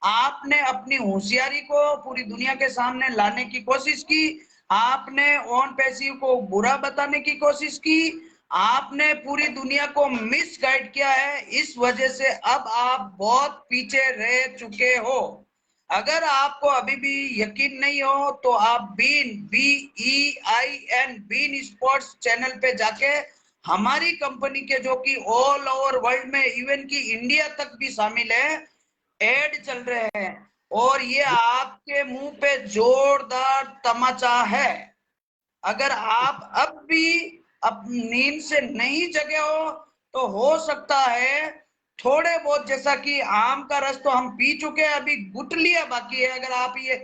आपने अपनी होशियारी को पूरी दुनिया के सामने लाने की कोशिश की, आपने ऑन पैसिव को बुरा बताने की कोशिश की, आपने पूरी दुनिया को मिस गाइड किया है। इस वजह से अब आप बहुत पीछे रह चुके हो। अगर आपको अभी भी यकीन नहीं हो तो आप बीन स्पोर्ट्स चैनल पे जाके हमारी कंपनी के, जो कि ऑल ओवर वर्ल्ड में इवन की इंडिया तक भी शामिल है, एड चल रहे हैं, और ये आपके मुंह पे जोरदार तमाचा है। अगर आप अब भी अपनी नींद से नहीं जगे हो हो सकता है थोड़े बहुत, जैसा कि आम का रस तो हम पी चुके हैं, अभी गुठलियां बाकी है। अगर आप ये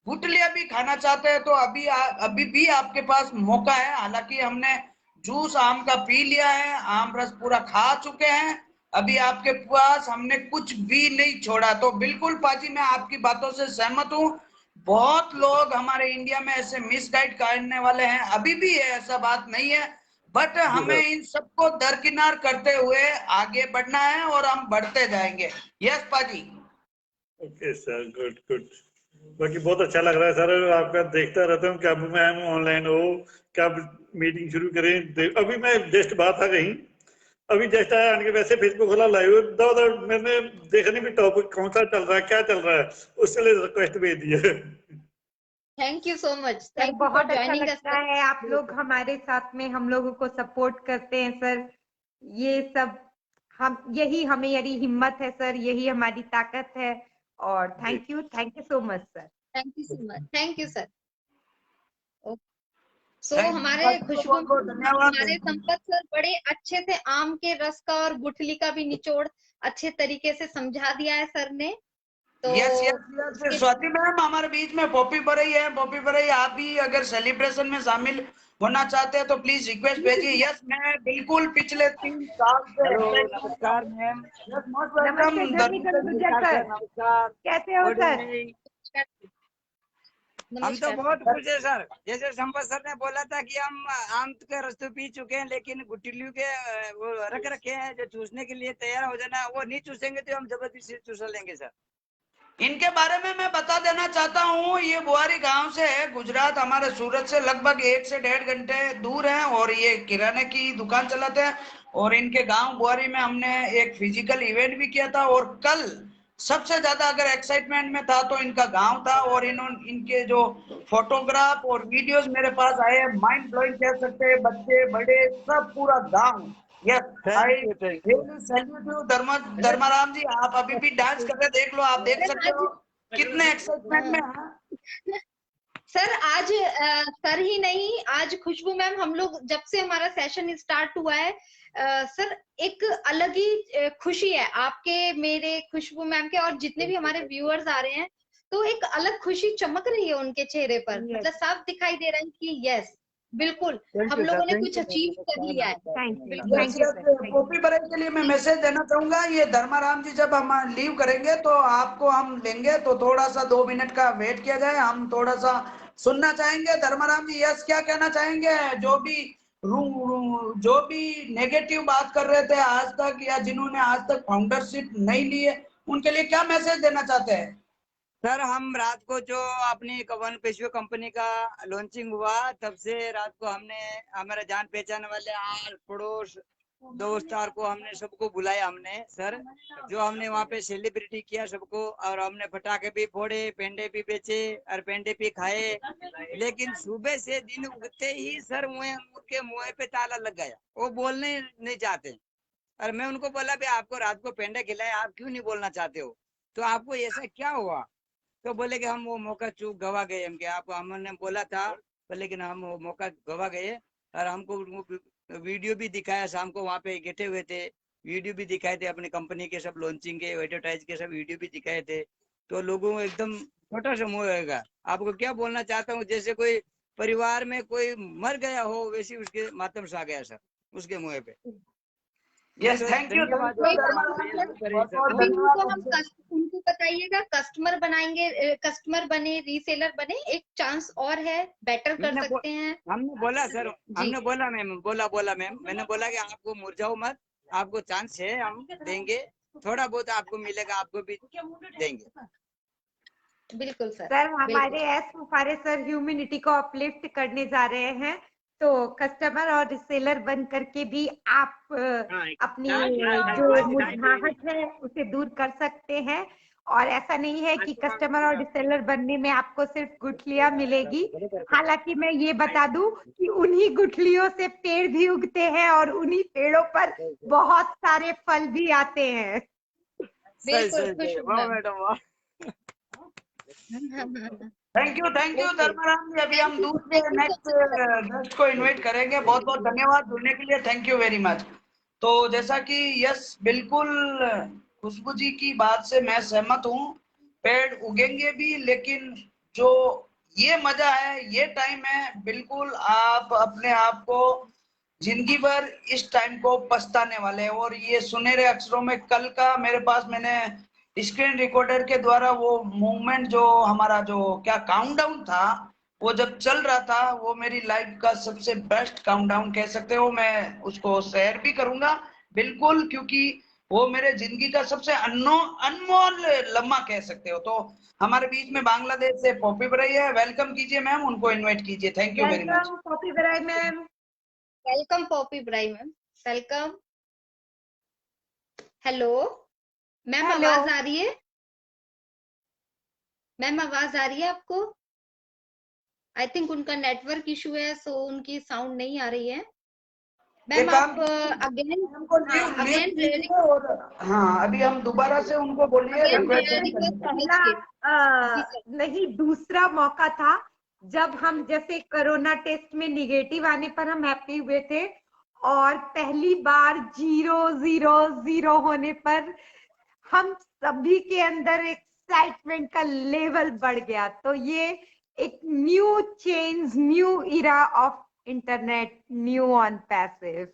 गुठलियां भी खाना चाहते हैं तो अभी भी आपके पास मौका है। हालांकि हमने जूस आम का पी लिया है, आम रस पूरा खा चुके हैं, अभी आपके पास हमने कुछ भी नहीं छोड़ा। तो बिल्कुल पाजी, मैं आपकी बातों से सहमत हूँ। बहुत लोग हमारे इंडिया में ऐसे मिसगाइड करने वाले हैं, अभी भी है, ऐसा बात नहीं है। बट हमें इन सबको दरकिनार करते हुए आगे बढ़ना है, और हम बढ़ते जाएंगे। यस पाजी। Okay sir, good good. बाकी बहुत अच्छा लग रहा है सर, आपका देखता रहता हूँ कब मैम ऑनलाइन हो, कब मीटिंग शुरू करें। अभी मैं जस्ट बात आ गई, अभी जस्ट आया आने के, वैसे फेसबुक खोला लाइव, दो मैंने देखा नहीं भी टॉपिक कौन सा चल रहा है, क्या चल रहा है, उसके लिए रिक्वेस्ट भेज दी है। Thank you so much, sir thank you for बहुत अच्छा ज्वाइनिंग अस। लगता है आप लोग हमारे साथ में हम लोगों को सपोर्ट करते हैं सर। ये सब हम, यही हमारी हिम्मत है सर, यही हमारी ताकत है। और thank you so much sir. Thank you so much, thank you sir. So thank you, हमारे आपको खुशबू बहुत बहुत धन्यवाद। हमारे संपत सर बड़े अच्छे से आम के रस का और गुठली का भी निचोड़ अच्छे तरीके से समझा दिया है सर ने। तो yes yes yes, Swati ma'am हमारे बीच में पॉपी बरई है। पॉपी बरई, आप भी अगर सेलिब्रेशन में शामिल होना चाहते हैं तो प्लीज रिक्वेस्ट भेजिए। यस, मैं बिल्कुल पिछले 3 साल से हेलो, नमस्कार मैम। यस, मोस्ट वेलकम नमस्ते जमी जंगुजा सर, नमस्कार। कैसे हो गुड सर? इवनिंग। हम तो नमस्कार बहुत सर। खुश है सर। जैसे संपत सर ने बोला था कि हम आम के रस पी चुके हैं, लेकिन गुठलियों के वो रख रखे हैं जो चूसने के लिए तैयार हो जाना, वो नहीं चूसेंगे तो हम जबरदस्ती चूस लेंगे सर। इनके बारे में मैं बता देना चाहता हूँ। ये बुआरी गांव से है, गुजरात, हमारे सूरत से लगभग 1 से 1.5 घंटे दूर है, और ये किराने की दुकान चलाते हैं। और इनके गांव बुआरी में हमने एक फिजिकल इवेंट भी किया था, और कल सबसे ज्यादा अगर एक्साइटमेंट में था तो इनका गांव था। और इनके जो फोटोग्राफ और वीडियोस मेरे पास आए, माइंड ब्लोइंग कह सकते हैं, बच्चे बड़े सब, पूरा गांव। Yes, I thank you. Salute you Dharmaram ji, आप अभी भी डांस कर रहे, देख लो, आप देख सर सकते आज हो कितने एक्साइटमेंट में हैं। सर आज सर ही नहीं, आज खुशबू मैम, हम लोग जब से हमारा सेशन स्टार्ट हुआ है सर, एक अलग ही खुशी है आपके, मेरे, खुशबू मैम के, और जितने भी हमारे व्यूअर्स आ रहे हैं, तो एक अलग खुशी चमक रही है उनके चेहरे पर। मतलब साफ दिखाई दे रहा है कि यस, बिल्कुल हम लोगों ने कुछ अचीव कर लिया है। बिल्कुल। यस यस, कॉपी बराई के लिए मैं मैसेज देना चाहूंगा। ये धर्माराम जी जब हम लीव करेंगे तो आपको हम लेंगे, तो थोड़ा सा 2 मिनट का वेट किया जाए, हम थोड़ा सा सुनना चाहेंगे। धर्माराम जी, यस, क्या कहना चाहेंगे? जो भी नेगेटिव बात कर रहे थे आज तक, या जिन्होंने आज तक फाउंडरशिप नहीं ली है, उनके लिए क्या मैसेज देना चाहते हैं? सर, हम रात को जो अपनी वन पेशियो कंपनी का लॉन्चिंग हुआ, तब से रात को हमने हमारे जान पहचान वाले आस पड़ोस दोस्तार को हमने सबको बुलाया हमने सर, जो हमने वहाँ पे सेलिब्रिटी किया सबको, और हमने पटाखे भी फोड़े, पेंडे भी बेचे और पेंडे भी खाए। लेकिन सुबह से दिन उगते ही सर उनके मुंह पे ताला लग गया, वो बोलने नहीं चाहते। और मैं उनको बोला भी आपको रात को पेंडे खिलाए, आप क्यों नहीं बोलना चाहते हो, तो आपको ऐसा क्या हुआ? तो बोले कि हम वो मौका चूक गवा गए। हम क्या, आपको हमने बोला था, लेकिन हम वो मौका गवा गए। और हमको वीडियो भी दिखाया, शाम को वहाँ पे बैठे हुए थे, वीडियो भी दिखाए थे अपनी कंपनी के, सब लॉन्चिंग के एडवर्टाइज के सब वीडियो भी दिखाए थे। तो लोगों को एकदम छोटा सा मुंह रहेगा। आपको क्या बोलना चाहता हूँ, जैसे कोई परिवार में कोई मर गया हो, वैसे उसके मातम से आ गया सर उसके मुंह पे। यस, थैंक यू उनको बताइएगा, कस्टमर बनाएंगे, कस्टमर बने, रीसेलर बने, एक चांस और है, बेटर कर सकते हैं। हमने बोला सर, हमने बोला मैम, बोला मैम, मैंने बोला कि आपको मुरझाओ मत, आपको चांस है, हम देंगे, थोड़ा बहुत आपको मिलेगा, आपको भी देंगे। बिल्कुल सर। सर हमारे एस मुफारे सर ह्यूमैनिटी को अपलिफ्ट करने जा रहे हैं, तो कस्टमर और रिसेलर बन करके भी आप अपनी जो मुरझाहट है उसे दूर कर सकते हैं। और ऐसा नहीं है कि कस्टमर और रिसेलर बनने में आपको सिर्फ गुठलियां मिलेगी। हालांकि मैं ये बता दूं कि उन्हीं गुठलियों से पेड़ भी उगते हैं और उन्हीं पेड़ों पर बहुत सारे फल भी आते हैं। बिल्कुल। थैंक यू धर्माराम जी। अभी हम दूसरे नेक्स्ट गेस्ट को इनवाइट करेंगे। बहुत बहुत धन्यवाद जुड़ने के लिए, थैंक यू वेरी मच। तो जैसा कि यस, बिल्कुल खुशबू जी की बात से मैं सहमत हूँ, पेड़ उगेंगे भी, लेकिन जो ये मजा है, ये टाइम है, बिल्कुल आप अपने आप को जिंदगी भर इस टाइम को पछताने वाले हैं। और ये सुनहरे अक्षरों में कल का मेरे पास, मैंने स्क्रीन रिकॉर्डर के द्वारा वो मूवमेंट, जो हमारा जो क्या काउंटडाउन था, वो जब चल रहा था, वो मेरी लाइफ का सबसे बेस्ट काउंटडाउन कह सकते हो। मैं उसको शेयर भी करूंगा बिल्कुल, क्योंकि वो मेरे जिंदगी का सबसे अनमोल लम्हा कह सकते हो। तो हमारे बीच में बांग्लादेश से पॉपी बराई है, वेलकम कीजिए मैम, उनको इनवाइट कीजिए। Thank you very much. Welcome Poppy बराई मैम। वेलकम पॉपी ब्राई ma'am, welcome. Hello ma'am, hello. आवाज आ रही है? मैम आवाज आ रही है आपको? आई थिंक उनका नेटवर्क इशू है, सो उनकी साउंड नहीं आ रही है। मैम आप अगेन और हाँ, अभी हम दोबारा से उनको बोलिए नहीं, दूसरा मौका था जब हम जैसे कोरोना टेस्ट में निगेटिव आने पर हम हैप्पी हुए थे, और पहली बार 0-0-0 होने पर हम सभी के अंदर एक्साइटमेंट का लेवल बढ़ गया। तो ये एक new change, new era of internet, new on passive.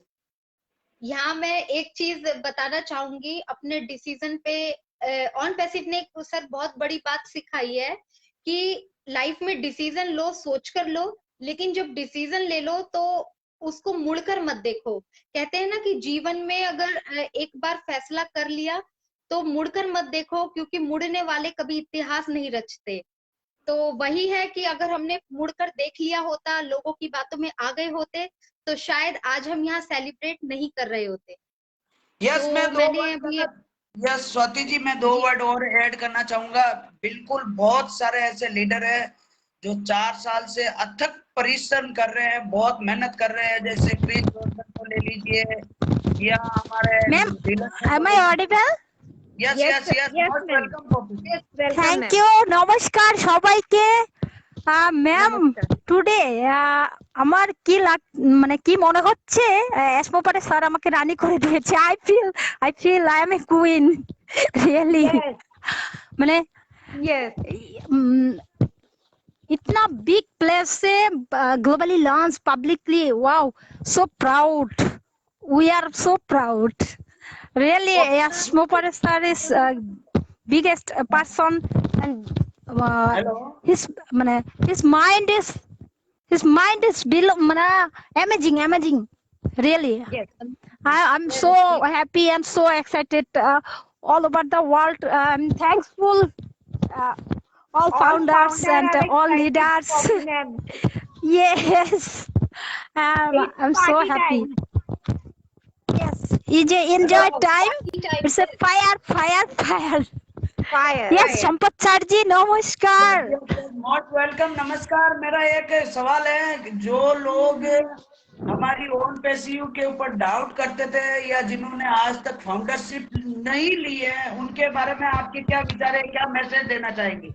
यहाँ मैं एक चीज बताना चाहूंगी अपने डिसीजन पे। ऑन पैसिव ने सर बहुत बड़ी बात सिखाई है कि लाइफ में डिसीजन लो, सोच कर लो, लेकिन जब डिसीजन ले लो तो उसको मुड़कर मत देखो। कहते हैं ना कि जीवन में अगर एक बार फैसला कर लिया तो मुड़कर मत देखो, क्योंकि मुड़ने वाले कभी इतिहास नहीं रचते। तो वही है कि अगर हमने मुड़कर देख लिया होता, लोगों की बातों में आ गए होते, तो शायद आज हम यहाँ सेलिब्रेट नहीं कर रहे होते। यस, तो मैं मैंने अभी यस स्वाति जी, मैं 2 वर्ड और ऐड करना चाहूंगा। बिल्कुल, बहुत सारे ऐसे लीडर हैं जो 4 साल से अथक परिश्रम कर रहे हैं, बहुत मेहनत कर रहे हैं, जैसे क्रिस जॉनसन को ले लीजिए या हमारे Am I audible? Yes yes yes, welcome. Thank you. নমস্কার সবাইকে। ম্যাম, টুডে আমার কি মানে কি মনে হচ্ছে, এসমোপারে স্যার আমাকে রানী করে দিয়েছে। I feel I am a queen really। মানে इतना बिग प्लेस से globally launch publicly, wow, so proud, we are so proud really। Esmopare sir is biggest person, and his mind is below, amazing really। I'm so happy and so excited all over the world। I'm thankful all founders and all leaders। Yes, I'm so happy। Yes, it's a enjoy time, it's a fire। Yes, Sampat sir ji नमस्कार। Most welcome, नमस्कार। मेरा एक सवाल है, जो लोग हमारी own passive के ऊपर डाउट करते थे या जिन्होंने आज तक फाउंडरशिप नहीं ली है, उनके बारे में आपके क्या विचार है, क्या मैसेज देना चाहेंगे?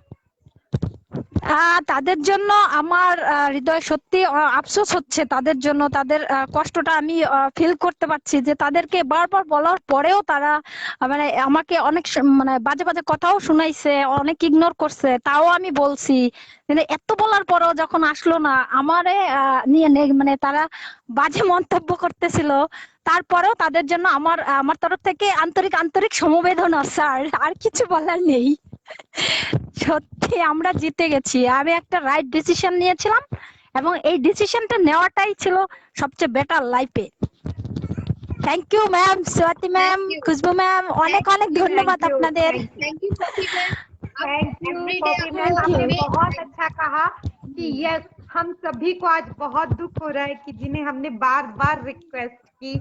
তাদের জন্য আমার হৃদয় সত্যি আফসোস হচ্ছে, তাদের জন্য তাদের কষ্টটা আমি ফিল করতে পারছি, যে তাদেরকে বারবার বলার পরেও তারা মানে আমাকে অনেক মানে বাজে বাজে কথাও শুনাইছে, অনেক ইগনোর করছে, তাও আমি বলছি। কিন্তু এত বলার পরেও যখন আসলো না আমারে নিয়ে মানে তারা বাজে মন্তব্য করতেছিল, তারপরেও তাদের জন্য আমার তরফ থেকে আন্তরিক সমবেদনা স্যার, আর কিছু বলার নেই। সত্যি আমরা জিতে গেছি, আমি একটা রাইট ডিসিশন নিয়েছিলাম এবং এই ডিসিশনটা নেওয়াটাই ছিল সবচেয়ে বেটার লাইফে। Thank you ma'am, Swati ma'am, Khushboo ma'am, অনেক ধন্যবাদ আপনাদের। थैंक यू पॉपी मैम, आपने बहुत अच्छा कहा कि यस, हम सभी को आज बहुत दुख हो रहा है कि जिन्हें हमने बार बार रिक्वेस्ट की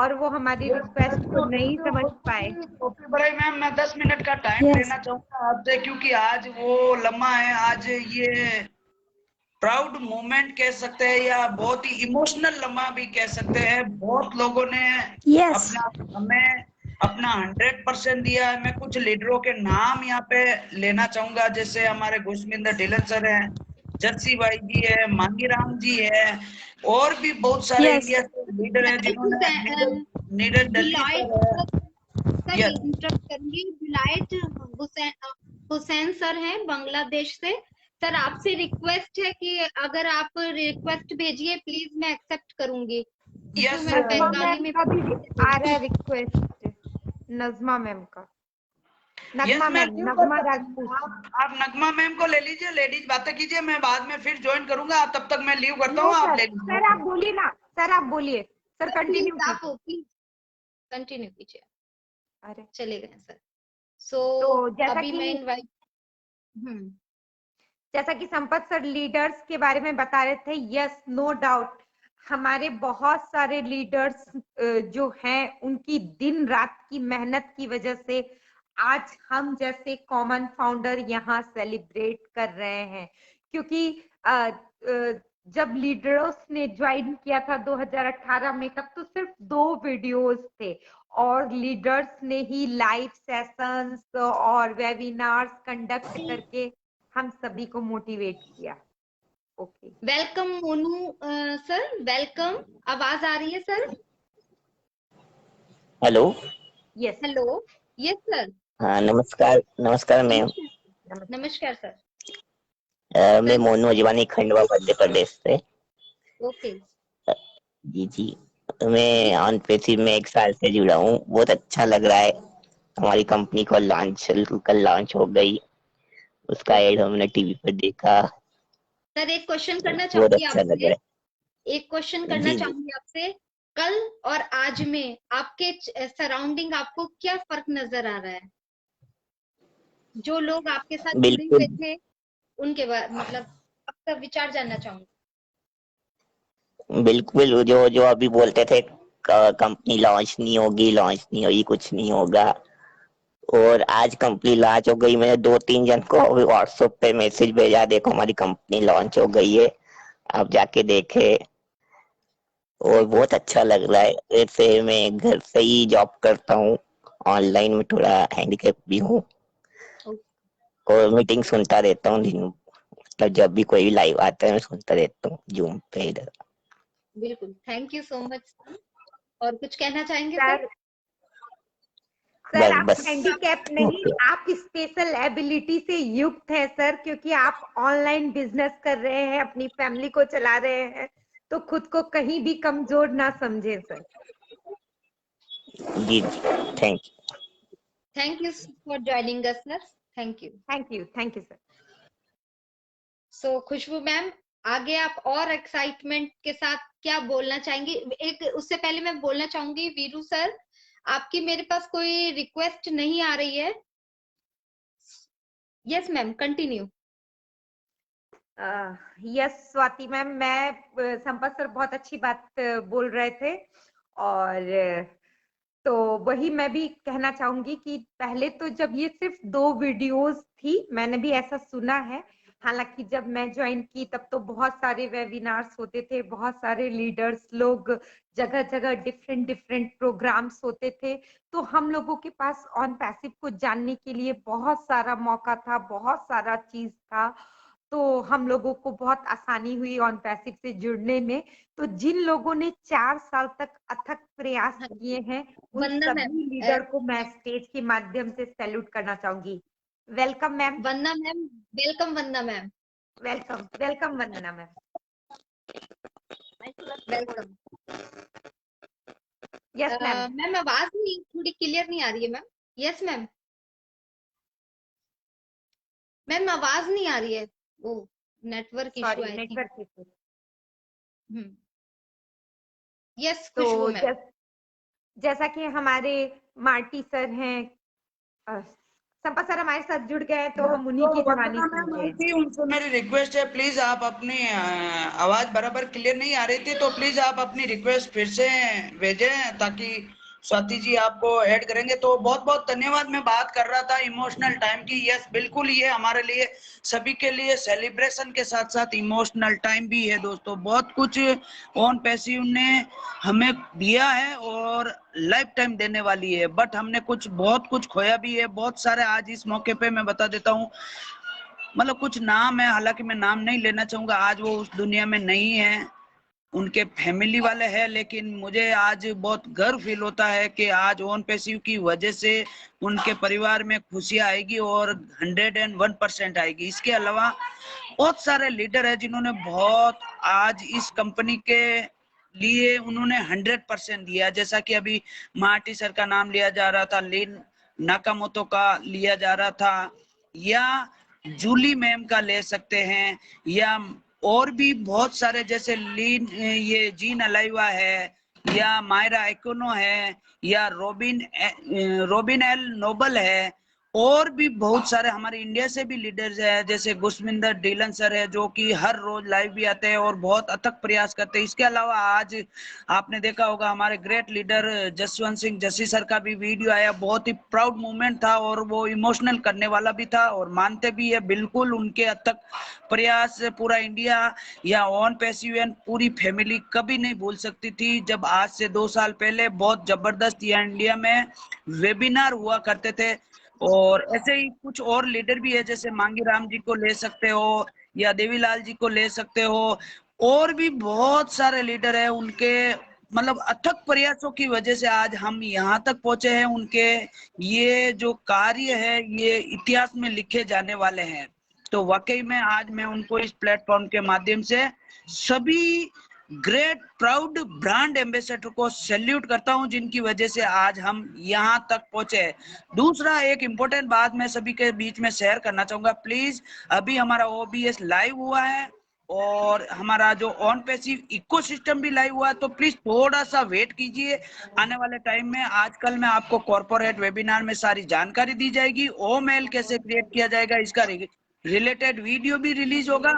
और वो हमारी रिक्वेस्ट को नहीं समझ पाए। पॉपी बराई मैम, मैं 10 मिनट का टाइम लेना चाहूंगा आपसे, क्योंकि आज वो लम्हा है, आज ये प्राउड मोमेंट कह सकते हैं या बहुत ही इमोशनल लम्हा भी कह सकते हैं। बहुत लोगों ने हमें अपना 100% दिया है। मैं कुछ लीडरों के नाम यहाँ पे लेना चाहूंगा, जैसे हमारे गुरमिंदर ढिल्लन सर हैं, जर्सी भाई जी है, मांगीराम जी है, और भी बहुत सारे इंडिया के लीडर हैं जिन्होंने हुसैन सर हैं बांग्लादेश से। सर आपसे रिक्वेस्ट है कि अगर आप रिक्वेस्ट भेजिए प्लीज, मैं एक्सेप्ट करूंगी। बंगाली में आ रहा है रिक्वेस्ट नजमा मैम का। नगमा मैम, नगमा राजपूत। आप नगमा मैम को ले लीजिए, लेडीज बातें कीजिए, मैं बाद में फिर ज्वाइन करूंगा। आप तब तक मैं लीव करता हूँ, आप ले लीजिए। सर आप बोलिए ना, सर आप बोलिए, सर कंटिन्यू कीजिए। अरे चले गए सर। तो जैसा अभी कि मैं इनवाइट जैसा कि संपत सर लीडर्स के बारे में बता रहे थे, यस नो डाउट हमारे बहुत सारे लीडर्स जो हैं उनकी दिन रात की मेहनत की वजह से आज हम जैसे कॉमन फाउंडर यहाँ सेलिब्रेट कर रहे हैं। क्योंकि जब लीडर्स ने ज्वाइन किया था 2018 में, तब तो सिर्फ 2 वीडियोस थे और लीडर्स ने ही लाइव सेशंस और वेबिनार्स कंडक्ट करके हम सभी को मोटिवेट किया। Okay, welcome Monu sir, welcome. आवाज आ रही है sir? Hello. Yes hello, yes sir. हाँ, नमस्कार। नमस्कार मैम। नमस्कार सर। मैं मोनू अजवानी, खंडवा, मध्य प्रदेश से। ओके जी जी, मैं ऑन पैसिव में 1 साल से जुड़ा हूँ। बहुत अच्छा लग रहा है। हमारी कंपनी को कल लॉन्च हो गई। उसका एड हमने टीवी पर देखा। सर, एक क्वेश्चन करना बहुत चाहूंगी अच्छा लग आपसे। रहा एक क्वेश्चन है। करना जी जी, चाहूंगी आपसे। कल और आज में आपके सराउंडिंग आपको क्या फर्क नजर आ रहा है? जो लोग आपके साथ जुड़े हुए बिल्कुल थे उनके मतलब आपका विचार जानना चाहूंगी। बिल्कुल। जो जो अभी बोलते थे कंपनी लॉन्च नहीं होगी, लॉन्च नहीं होगी, कुछ नहीं होगा, और आज कंपनी लॉन्च हो गई। मैंने 2-3 जन को व्हाट्सएप पे मैसेज भेजा, देखो हमारी कंपनी लॉन्च हो गई है, आप जाके देखे। और बहुत अच्छा लग रहा है। वैसे मैं घर से ही जॉब करता हूँ, ऑनलाइन में थोड़ा हैंडीकैप भी हूँ, और मीटिंग सुनता रहता हूँ दिन, मतलब जब भी कोई लाइव आता है मैं सुनता रहता हूँ जूम पे इधर। बिल्कुल, थैंक यू सो मच। और कुछ कहना चाहेंगे सर? सर? सर आप बस हैंडीकैप नहीं, आप स्पेशल एबिलिटी से युक्त है सर, क्योंकि आप ऑनलाइन बिजनेस कर रहे हैं, अपनी फैमिली को चला रहे हैं, तो खुद को कहीं भी कमजोर ना समझे सर। जी जी, thank you. Thank you for joining us sir. Thank you. Thank you sir. So Khushboo ma'am, आगे आप और एक्साइटमेंट के साथ क्या बोलना चाहेंगी? एक उससे पहले मैं बोलना चाहूंगी, वीरू सर, आपकी मेरे पास कोई रिक्वेस्ट नहीं आ रही है। Yes ma'am, continue. Yes Swati ma'am, मैं संपत सर बहुत अच्छी बात बोल रहे थे, और तो वही मैं भी कहना चाहूंगी कि पहले तो जब ये सिर्फ 2 वीडियोस थी, मैंने भी ऐसा सुना है। हालांकि जब मैं ज्वाइन की तब तो बहुत सारे वेबिनार्स होते थे, बहुत सारे लीडर्स लोग जगह जगह डिफरेंट प्रोग्राम्स होते थे, तो हम लोगों के पास ऑन पैसिव को जानने के लिए बहुत सारा मौका था, बहुत सारा चीज था, तो हम लोगों को बहुत आसानी हुई ऑन पैसिव से जुड़ने में। तो जिन लोगों ने 4 साल तक अथक प्रयास किए हैं, उन वंदना मैम, सभी लीडर को मैं स्टेज के माध्यम से सैल्यूट करना चाहूंगी। Welcome ma'am. Vandana ma'am, welcome Vandana ma'am. Welcome Vandana ma'am. Welcome. Yes ma'am. Ma'am, आवाज नहीं थोड़ी क्लियर नहीं आ रही है मैम। Yes ma'am. मैम, आवाज नहीं आ रही है। वो network issue sorry, I think. Network issue. Yes तो खुशबू मैम। जैसा कि हमारे मार्टी सर हैं, संपत सर हमारे साथ जुड़ गए, तो हम उन्हीं की कहानी सुनते हैं। उनसे मेरी रिक्वेस्ट है, प्लीज आप अपनी आवाज बराबर क्लियर नहीं आ रही थी, तो प्लीज आप अपनी रिक्वेस्ट फिर से भेजें, ताकि स्वाति जी आपको ऐड करेंगे। तो बहुत बहुत धन्यवाद। मैं बात कर रहा था इमोशनल टाइम की। यस, बिल्कुल, ये हमारे लिए सभी के लिए सेलिब्रेशन के साथ साथ इमोशनल टाइम भी है दोस्तों। बहुत कुछ ऑन पैसिव ने हमें दिया है और लाइफ टाइम देने वाली है, बट हमने बहुत कुछ खोया भी है, बहुत सारे। आज इस मौके पे मैं बता देता हूँ, मतलब कुछ नाम है, हालांकि मैं नाम नहीं लेना चाहूंगा, आज वो उस दुनिया में नहीं है, उनके फैमिली वाले हैं, लेकिन मुझे आज बहुत गर्व फील होता है कि आज ऑन पैसिव की वजह से उनके परिवार में खुशियां आएगी और 101% आएगी। इसके अलावा बहुत सारे लीडर है जिन्होंने बहुत आज इस कंपनी के लिए उन्होंने 100% दिया। जैसा कि अभी मार्टी सर का नाम लिया जा रहा था, लिन नाकामोतो का लिया जा रहा था, या जूली मैम का ले सकते हैं, या और भी बहुत सारे, जैसे लीन ये जीन अलाइवा है, या मायरा एकोनो है या रोबिन एल नोबल है, और भी बहुत सारे हमारे इंडिया से भी लीडर्स है, जैसे गुस्मिंदर डीलन सर है जो कि हर रोज लाइव भी आते हैं और बहुत अथक प्रयास करते हैं। इसके अलावा आज आपने देखा होगा हमारे great leader Jaswant Singh Jassi sir का भी वीडियो आया, बहुत ही प्राउड मोमेंट था और वो इमोशनल करने वाला भी था, और मानते भी है बिल्कुल उनके अथक प्रयास पूरा इंडिया या ऑन पैसिव एंड पूरी फैमिली कभी नहीं भूल सकती थी। जब आज से 2 साल पहले बहुत जबरदस्त यहाँ इंडिया में वेबिनार हुआ करते थे, और ऐसे ही कुछ और लीडर भी है, जैसे मांगी राम जी को ले सकते हो या देवीलाल जी को ले सकते हो, और भी बहुत सारे लीडर है। उनके मतलब अथक प्रयासों की वजह से आज हम यहाँ तक पहुंचे हैं। उनके ये जो कार्य है ये इतिहास में लिखे जाने वाले हैं। तो वाकई में आज मैं उनको इस प्लेटफॉर्म के माध्यम से सभी ग्रेट प्राउड ब्रांड एम्बेसडर को सैल्यूट करता हूं, जिनकी वजह से आज हम यहां तक पहुंचे। दूसरा एक इम्पोर्टेंट बात मैं सभी के बीच में शेयर करना चाहूंगा, प्लीज अभी हमारा OBS लाइव हुआ है और हमारा जो ऑन पैसिव इकोसिस्टम भी लाइव हुआ है, तो प्लीज थोड़ा सा वेट कीजिए। आने वाले टाइम में आजकल में आपको कॉर्पोरेट वेबिनार में सारी जानकारी दी जाएगी, OML कैसे क्रिएट किया जाएगा इसका रिलेटेड वीडियो भी रिलीज होगा।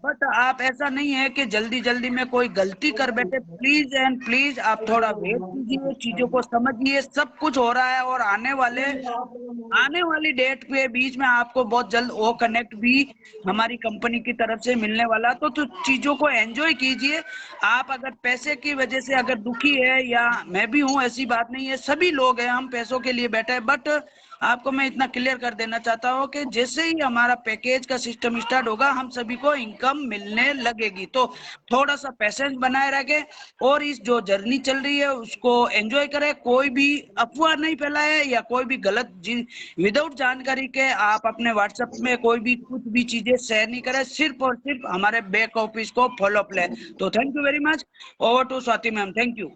बट आप ऐसा नहीं है कि जल्दी जल्दी में कोई गलती कर बैठे, प्लीज एंड प्लीज आप थोड़ा वेट कीजिए, चीजों को समझिए, सब कुछ हो रहा है और आने वाली डेट के बीच में आपको बहुत जल्द वो कनेक्ट भी हमारी कंपनी की तरफ से मिलने वाला। तो चीजों को एंजॉय कीजिए। आप अगर पैसे की वजह से अगर दुखी है, या मैं भी हूं, ऐसी बात नहीं है, सभी लोग हैं, हम पैसों के लिए बैठे हैं, बट आपको मैं इतना क्लियर कर देना चाहता हूँ कि जैसे ही हमारा पैकेज का सिस्टम स्टार्ट होगा हम सभी को इनकम मिलने लगेगी। तो थोड़ा सा पेशेंस बनाए रखें और इस जो जर्नी चल रही है उसको एंजॉय करें। कोई भी अफवाह नहीं फैलाए या कोई भी गलत विदाउट जानकारी के आप अपने व्हाट्सएप में कोई भी कुछ भी चीजें शेयर नहीं करें, सिर्फ और सिर्फ हमारे बैक ऑफिस को फॉलो अप लें। तो thank you very much. Over to Swati ma'am. Thank you.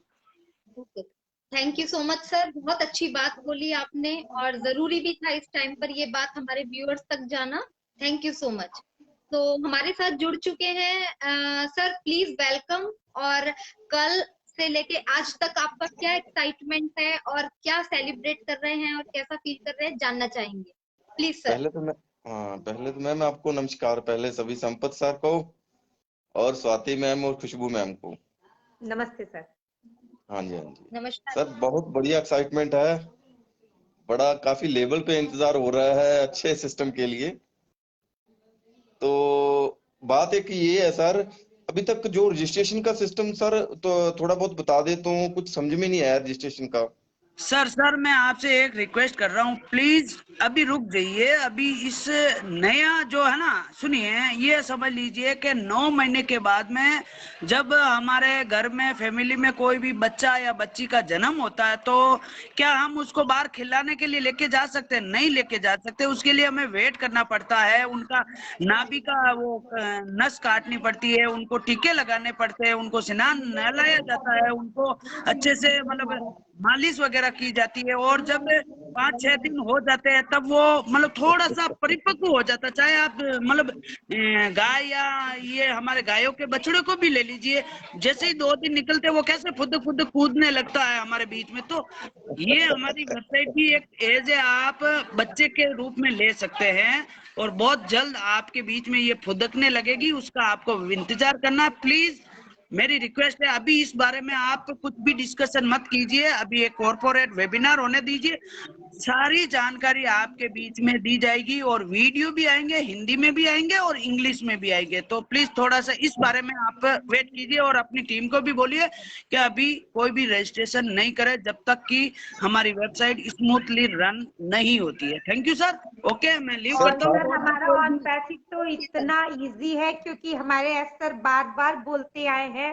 Thank you so much sir, बहुत अच्छी बात बोली आपने और जरूरी भी था इस टाइम पर ये बात हमारे व्यूअर्स तक जाना। Thank you so much. तो हमारे साथ जुड़ चुके हैं सर, प्लीज वेलकम। और कल से लेके आज तक आपका क्या एक्साइटमेंट है और क्या सेलिब्रेट कर रहे हैं और कैसा फील कर रहे हैं, जानना चाहेंगे प्लीज सर। पहले तो मैम आपको नमस्कार, पहले सभी संपत सर को और स्वाति मैम और खुशबू मैम को नमस्ते सर। हाँ जी, हाँ जी नमस्कार सर, बहुत बढ़िया एक्साइटमेंट है, बड़ा काफी लेवल पे इंतजार हो रहा है अच्छे सिस्टम के लिए। तो बात एक ये है सर, अभी तक जो रजिस्ट्रेशन का सिस्टम सर तो थोड़ा बहुत बता दे, तो कुछ समझ में नहीं आया रजिस्ट्रेशन का। सर मैं आपसे एक रिक्वेस्ट कर रहा हूँ, प्लीज अभी रुक जाइए। अभी इस नया जो है ना, सुनिए, ये समझ लीजिए कि 9 महीने के बाद में जब हमारे घर में फैमिली में कोई भी बच्चा या बच्ची का जन्म होता है, तो क्या हम उसको बाहर खिलाने के लिए लेके जा सकते हैं? नहीं लेके जा सकते। उसके लिए हमें वेट करना पड़ता है, उनका नाभि का वो नस काटनी पड़ती है, उनको टीके लगाने पड़ते हैं, उनको स्नान नहलाया जाता है, उनको अच्छे से मतलब मालिश वगैरह की जाती है, और जब 5-6 दिन हो जाते हैं तब वो मतलब थोड़ा सा परिपक्व हो जाता है। चाहे आप मतलब गाय या ये हमारे गायों के बछड़े को भी ले लीजिए, जैसे ही 2 दिन निकलते वो कैसे खुद कूदने लगता है हमारे बीच में। तो ये हमारी वेबसाइट भी एक एज है, आप बच्चे के रूप में ले सकते हैं और बहुत जल्द आपके बीच में ये फुदकने लगेगी, उसका आपको इंतजार करना है। प्लीज मेरी रिक्वेस्ट है, अभी इस बारे में आप कुछ भी डिस्कशन मत कीजिए, अभी एक कॉर्पोरेट वेबिनार होने दीजिए, सारी जानकारी आपके बीच में दी जाएगी और वीडियो भी आएंगे, हिंदी में भी आएंगे और इंग्लिश में भी आएंगे। तो प्लीज थोड़ा सा इस बारे में आप वेट कीजिए और अपनी टीम को भी बोलिए कि अभी कोई भी रजिस्ट्रेशन नहीं करे जब तक कि हमारी वेबसाइट स्मूथली रन नहीं होती है। Thank you sir. ओके, मैं लीव करता हूँ। हमारा ऑन पैसिव तो इतना इजी है क्योंकि हमारे सर बार बार बोलते आए हैं,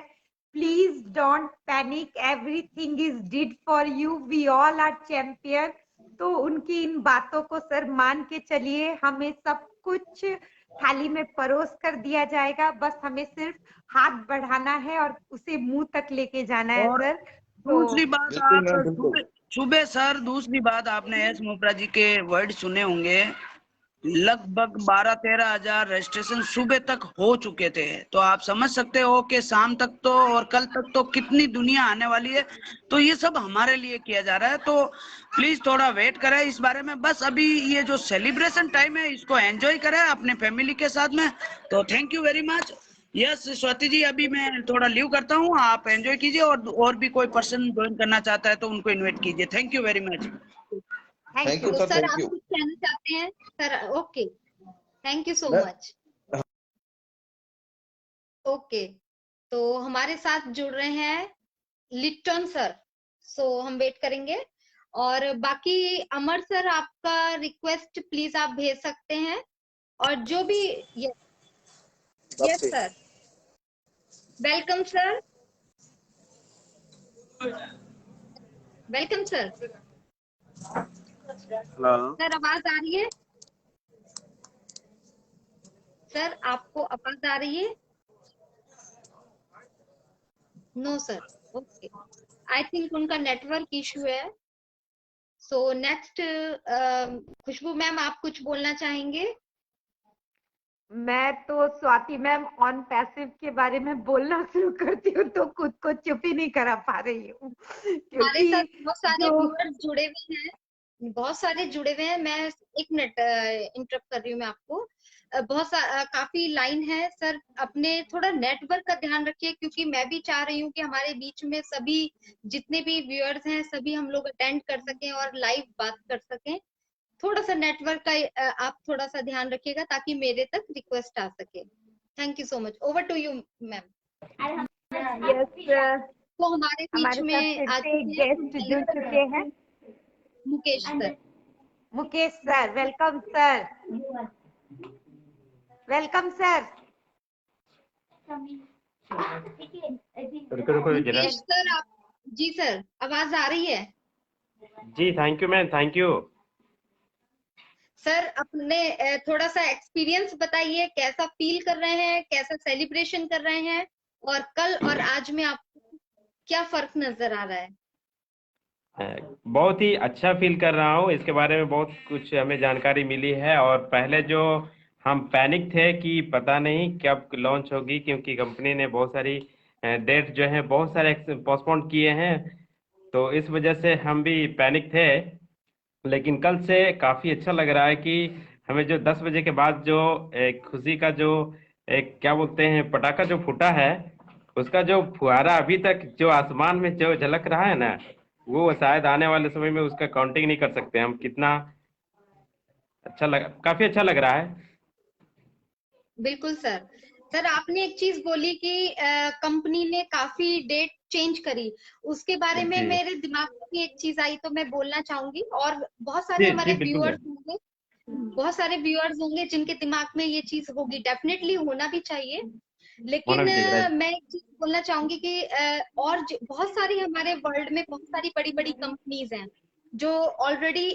please don't panic, everything is did for you, we all are champion. तो उनकी इन बातों को सर मान के चलिए, हमें सब कुछ थाली में परोस कर दिया जाएगा, बस हमें सिर्फ हाथ बढ़ाना है और उसे मुंह तक लेके जाना है सर। दूसरी बात, आप सुबह सर, दूसरी बात, आपने एस मोपरा जी के वर्ड सुने होंगे लगभग 12-13 हजार रजिस्ट्रेशन सुबह तक हो चुके थे। तो आप समझ सकते हो कि शाम तक तो और कल तक तो कितनी दुनिया आने वाली है। तो ये सब हमारे लिए किया जा रहा है, तो प्लीज थोड़ा वेट करें इस बारे में। बस अभी ये जो सेलिब्रेशन टाइम है इसको एंजॉय करें अपने फैमिली के साथ में। तो thank you very much. Yes Swati ji, अभी मैं थोड़ा लीव करता हूँ, आप एंजॉय कीजिए, और भी कोई पर्सन ज्वाइन करना चाहता है तो उनको इन्वाइट कीजिए। Thank you very much. Thank you तो सर, सर थैंक आप यू। कुछ कहना चाहते हैं सर? ओके, थैंक यू सो मैं मच। ओके, तो हमारे साथ जुड़ रहे हैं लिप्टन सर, सो हम वेट करेंगे। और बाकी अमर सर, आपका रिक्वेस्ट प्लीज आप भेज सकते हैं। और जो भी yes sir, welcome sir, welcome sir. Hello sir आवाज आ रही है? सर आपको आवाज आ रही है? No sir. Okay, I think उनका नेटवर्क इशू है। सो नेक्स्ट खुशबू मैम, आप कुछ बोलना चाहेंगे? मैं तो स्वाति मैम ऑन पैसिव के बारे में बोलना शुरू करती हूँ तो खुद को चुप ही नहीं करा पा रही हूँ, हमारे साथ क्योंकि बहुत सारे जो व्यूअर्स जुड़े हुए हैं, बहुत सारे जुड़े हुए हैं। मैं एक मिनट इंटरप्ट कर रही हूँ मैं आपको। काफी लाइन है सर, अपने थोड़ा नेटवर्क का ध्यान रखिए, क्योंकि मैं भी चाह रही हूँ कि हमारे बीच में सभी जितने भी व्यूअर्स हैं सभी हम लोग अटेंड कर सकें और लाइव बात कर सकें। थोड़ा सा नेटवर्क का आप थोड़ा सा ध्यान रखिएगा ताकि मेरे तक रिक्वेस्ट आ सके। Thank you so much. Over to you ma'am. Yes, तो हमारे बीच हमारे साथ में फिर आज से गेस्ट जुड़ चुके हैं। Mukesh sir. Mukesh sir, welcome sir, welcome sir. Mukesh sir आप, जी सर आवाज आ रही है? जी, thank you ma'am, thank you. Sir अपने थोड़ा सा एक्सपीरियंस बताइए, कैसा फील कर रहे हैं, कैसा सेलिब्रेशन कर रहे हैं, और कल और आज में आपको क्या फर्क नजर आ रहा है? बहुत ही अच्छा फील कर रहा हूँ, इसके बारे में बहुत कुछ हमें जानकारी मिली है। और पहले जो हम पैनिक थे कि पता नहीं कब लॉन्च होगी, क्योंकि कंपनी ने बहुत सारी डेट जो है बहुत सारे पोस्टपोन किए हैं, तो इस वजह से हम भी पैनिक थे। लेकिन कल से काफ़ी अच्छा लग रहा है कि हमें जो 10 बजे के बाद जो एक खुशी का जो एक क्या बोलते हैं पटाखा जो फूटा है, उसका जो फुहारा अभी तक जो आसमान में जो झलक रहा है ना, वो शायद आने वाले समय में उसका काउंटिंग नहीं कर सकते हम। कितना काफी अच्छा लग रहा है। बिल्कुल सर। सर आपने एक चीज बोली कि कंपनी ने काफी डेट चेंज करी, उसके बारे में जी मेरे दिमाग में भी एक चीज आई तो मैं बोलना चाहूंगी। और बहुत सारे जी जी, हमारे बिल्कुल व्यूअर्स मैम। होंगे, बहुत सारे व्यूअर्स होंगे जिनके दिमाग में ये चीज होगी, डेफिनेटली होना भी चाहिए। होना लेकिन भी चाहिए, राइट। मैं एक चीज बोलना चाहूंगी कि और बहुत सारी हमारे वर्ल्ड में बहुत सारी बड़ी बड़ी कंपनीज हैं जो ऑलरेडी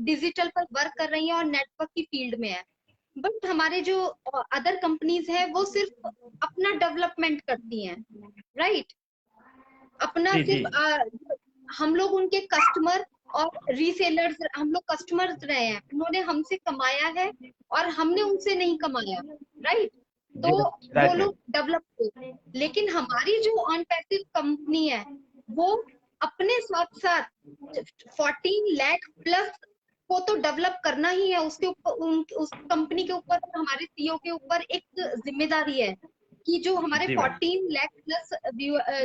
डिजिटल पर वर्क कर रही हैं और नेटवर्क की फील्ड में है। बट हमारे जो अदर कंपनीज हैं वो सिर्फ अपना डेवलपमेंट करती हैं, राइट? अपना जी जी सिर्फ हम लोग उनके कस्टमर और रीसेलर्स, हम लोग कस्टमर्स रहे हैं, उन्होंने हमसे कमाया है और हमने उनसे नहीं कमाया, राइट? तो जी, वो राइट मैम। लोग डेवलप हो। लेकिन हमारी जो ऑन पैसिव कंपनी है वो अपने साथ साथ 14 लाख प्लस को तो डेवलप करना ही है। उसके ऊपर उस कंपनी के ऊपर और हमारे सीईओ के ऊपर एक जिम्मेदारी है कि जो हमारे जी मैम। 14 लाख प्लस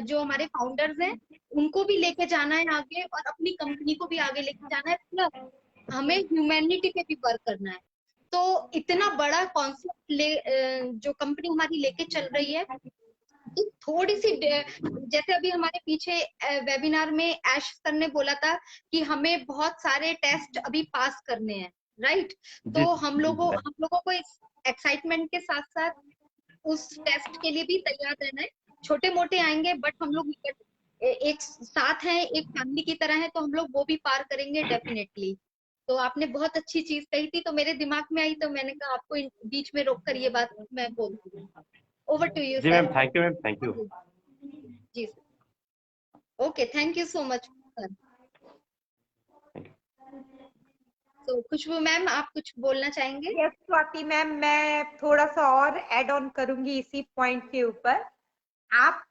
जो हमारे फाउंडर्स हैं उनको भी लेके जाना है आगे, और अपनी कंपनी को भी आगे लेके जाना है, प्लस हमें ह्यूमैनिटी पे भी वर्क करना है। तो इतना बड़ा कॉन्सेप्ट जो कंपनी हमारी लेके चल रही है, तो थोड़ी सी जैसे अभी हमारे पीछे वेबिनार में ऐश सर ने बोला था कि हमें बहुत सारे टेस्ट अभी पास करने हैं, राइट? जी तो जी right। हम लोगों को इस एक्साइटमेंट के साथ साथ उस टेस्ट के लिए भी तैयार रहना है। छोटे मोटे आएंगे बट हम लोग एक साथ हैं, एक फैमिली की तरह है, तो हम लोग वो भी पार करेंगे डेफिनेटली। तो आपने बहुत अच्छी चीज कही थी तो मेरे दिमाग में आई, तो मैंने कहा आपको बीच में रोक कर ये बात मैं बोल दूँ। ओवर टू यू जी sir. Ma'am, thank you ma'am, thank you. जी sir. Okay, thank you so much sir. तो खुशबू मैम, आप कुछ बोलना चाहेंगे? यस स्वाति मैम, मैं थोड़ा सा और ऐड ऑन करूंगी इसी पॉइंट के ऊपर। आप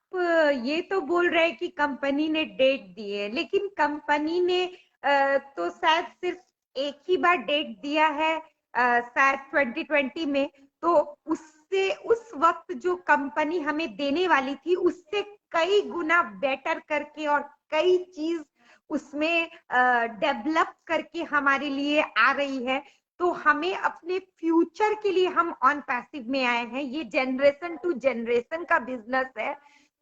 ये तो बोल रहे हैं कि कंपनी ने डेट दी है, लेकिन कंपनी ने तो शायद सिर्फ एक ही बार डेट दिया है, शायद 2020 में। तो उससे उस वक्त जो कंपनी हमें देने वाली थी उससे कई गुना बेटर करके और कई चीज उसमें डेवलप करके हमारे लिए आ रही है। तो हमें अपने फ्यूचर के लिए हम ऑन पैसिव में आए हैं। ये जनरेशन टू जनरेशन का बिजनेस है,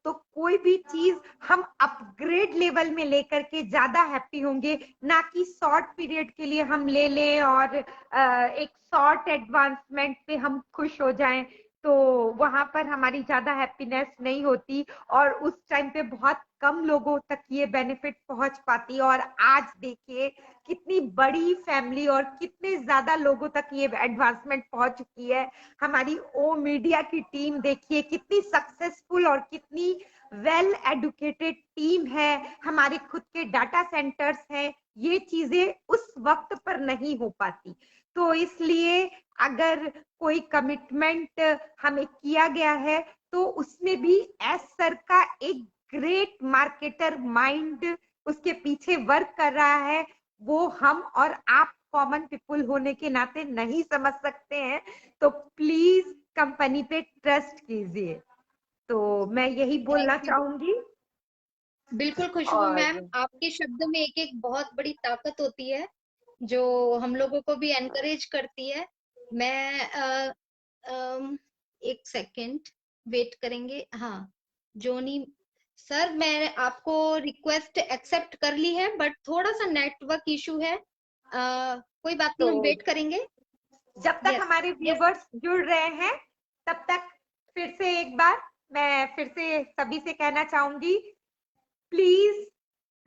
तो कोई भी चीज हम अपग्रेड लेवल में लेकर के ज्यादा हैप्पी होंगे, ना कि शॉर्ट पीरियड के लिए हम ले लें और एक शॉर्ट एडवांसमेंट पे हम खुश हो जाएं। तो वहां पर हमारी ज्यादा हैप्पीनेस नहीं होती और उस टाइम पे बहुत कम लोगों तक ये बेनिफिट पहुंच पाती। और आज देखिए कितनी बड़ी फैमिली और कितने ज्यादा लोगों तक ये एडवांसमेंट पहुंच चुकी है। हमारी ओ मीडिया की टीम देखिए कितनी सक्सेसफुल और कितनी वेल एडुकेटेड टीम है। हमारे खुद के डाटा सेंटर्स हैं। ये चीजें उस वक्त पर नहीं हो पाती। तो इसलिए अगर कोई कमिटमेंट हमें किया गया है तो उसमें भी एस सर का एक ग्रेट मार्केटर माइंड उसके पीछे वर्क कर रहा है। वो हम और आप कॉमन पीपल होने के नाते नहीं समझ सकते हैं। तो प्लीज कंपनी पे ट्रस्ट कीजिए। तो मैं यही बोलना चाहूंगी। बिल्कुल खुशबू मैम, आपके शब्द में एक एक बहुत बड़ी ताकत होती है जो हम लोगों को भी एनकरेज करती है। मैं एक सेकंड वेट करेंगे। हाँ जोनी सर, मैं आपको रिक्वेस्ट एक्सेप्ट कर ली है, बट थोड़ा सा नेटवर्क इशू है। कोई बात नहीं, हम वेट करेंगे। जब तक हमारे व्यूवर्स जुड़ रहे हैं तब तक फिर से एक बार मैं फिर से सभी से कहना चाहूंगी, please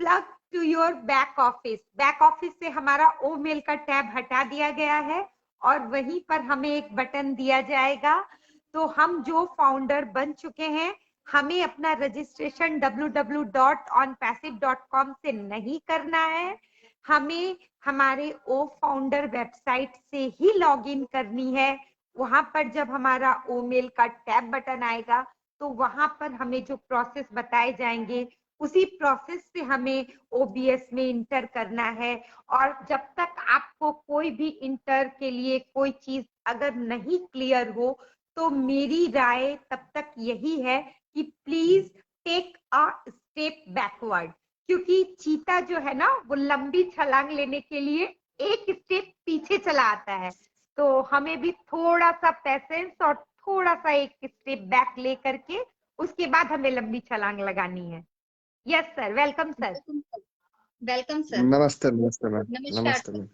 plug to your back office. Back office से हमारा ओ मेल का टैब हटा दिया गया है और वहीं पर हमें एक बटन दिया जाएगा। तो हम जो फाउंडर बन चुके हैं, हमें अपना रजिस्ट्रेशन www.onpassive.com से नहीं करना है। हमें हमारे ओ फाउंडर वेबसाइट से ही लॉगिन करनी है। वहां पर जब हमारा ओ मेल का टैब बटन आएगा तो वहां पर हमें जो प्रोसेस बताए जाएंगे उसी प्रोसेस से हमें ओबीएस में इंटर करना है। और जब तक आपको कोई भी इंटर के लिए कोई चीज अगर नहीं क्लियर हो तो मेरी राय तब तक यही है कि please take a step backward. क्योंकि चीता जो है ना, वो लंबी छलांग लेने के लिए एक स्टेप पीछे चला आता है। तो हमें भी थोड़ा सा पेशेंस और थोड़ा सा एक स्टेप बैक ले करके उसके बाद हमें लंबी छलांग लगानी है। Yes sir, welcome sir. Welcome sir. नमस्ते नमस्ते मैम। नमस्कार नमस्ते सर।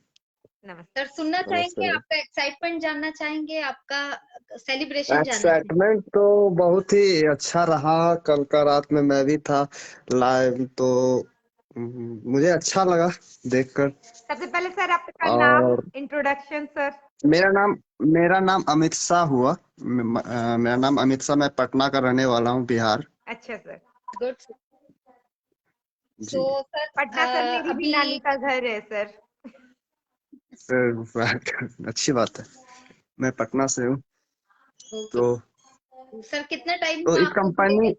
मैम। सर सुनना नमस्ते चाहेंगे, मैम। आपका एक्साइटमेंट जानना चाहेंगे, आपका सेलिब्रेशन जानना चाहेंगे। एक्साइटमेंट तो बहुत ही अच्छा रहा। कल का रात में मैं भी था लाइव, तो मुझे अच्छा लगा देखकर। सबसे पहले सर आपका नाम, और इंट्रोडक्शन सर। मेरा नाम अमित शाह हुआ। मेरा नाम अमित शाह, मैं पटना का रहने वाला हूँ, बिहार। अच्छा सर, गुड। जी। तो सर पटना सर मेरी भी नानी का घर है सर। अच्छी बात है, मैं पटना से हूँ। तो सर कितना टाइम तो हुआ इस आपको कंपनी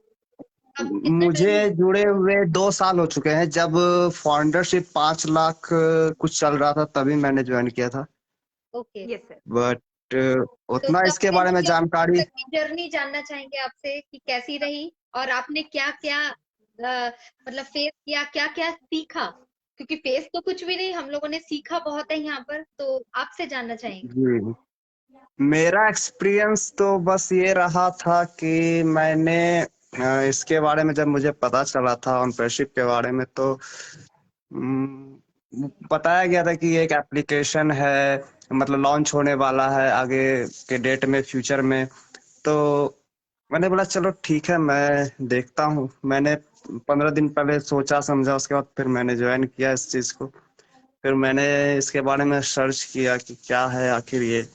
मुझे जुड़े हुए 2 साल हो चुके हैं। जब फाउंडरशिप 5 लाख कुछ चल रहा था तभी मैंने ज्वाइन किया था। Okay yes sir. बट तो उतना तब इसके से बारे में लेकर जानकारी, तक की जर्नी जानना चाहेंगे आपसे कि कैसी रही और आपने क्या क्या मतलब फेस किया, क्या क्या सीखा। क्योंकि फेस तो कुछ भी नहीं, हम लोगों ने सीखा बहुत है यहाँ पर, तो आपसे जानना चाहेंगे। जी मेरा एक्सपीरियंस तो बस ये रहा था कि मैंने इसके बारे में जब मुझे पता चला था ऑनरशिप के बारे में, तो बताया गया था कि ये एक एप्लीकेशन है, मतलब लॉन्च होने वाला है आगे के डेट में, फ्यूचर में। तो मैंने बोला चलो ठीक है, मैं देखता हूँ। मैंने 15 दिन पहले सोचा समझा, उसके बाद फिर मैंने ज्वाइन किया इस चीज को। फिर मैंने इसके बारे में सर्च किया कि क्या है आखिर, ये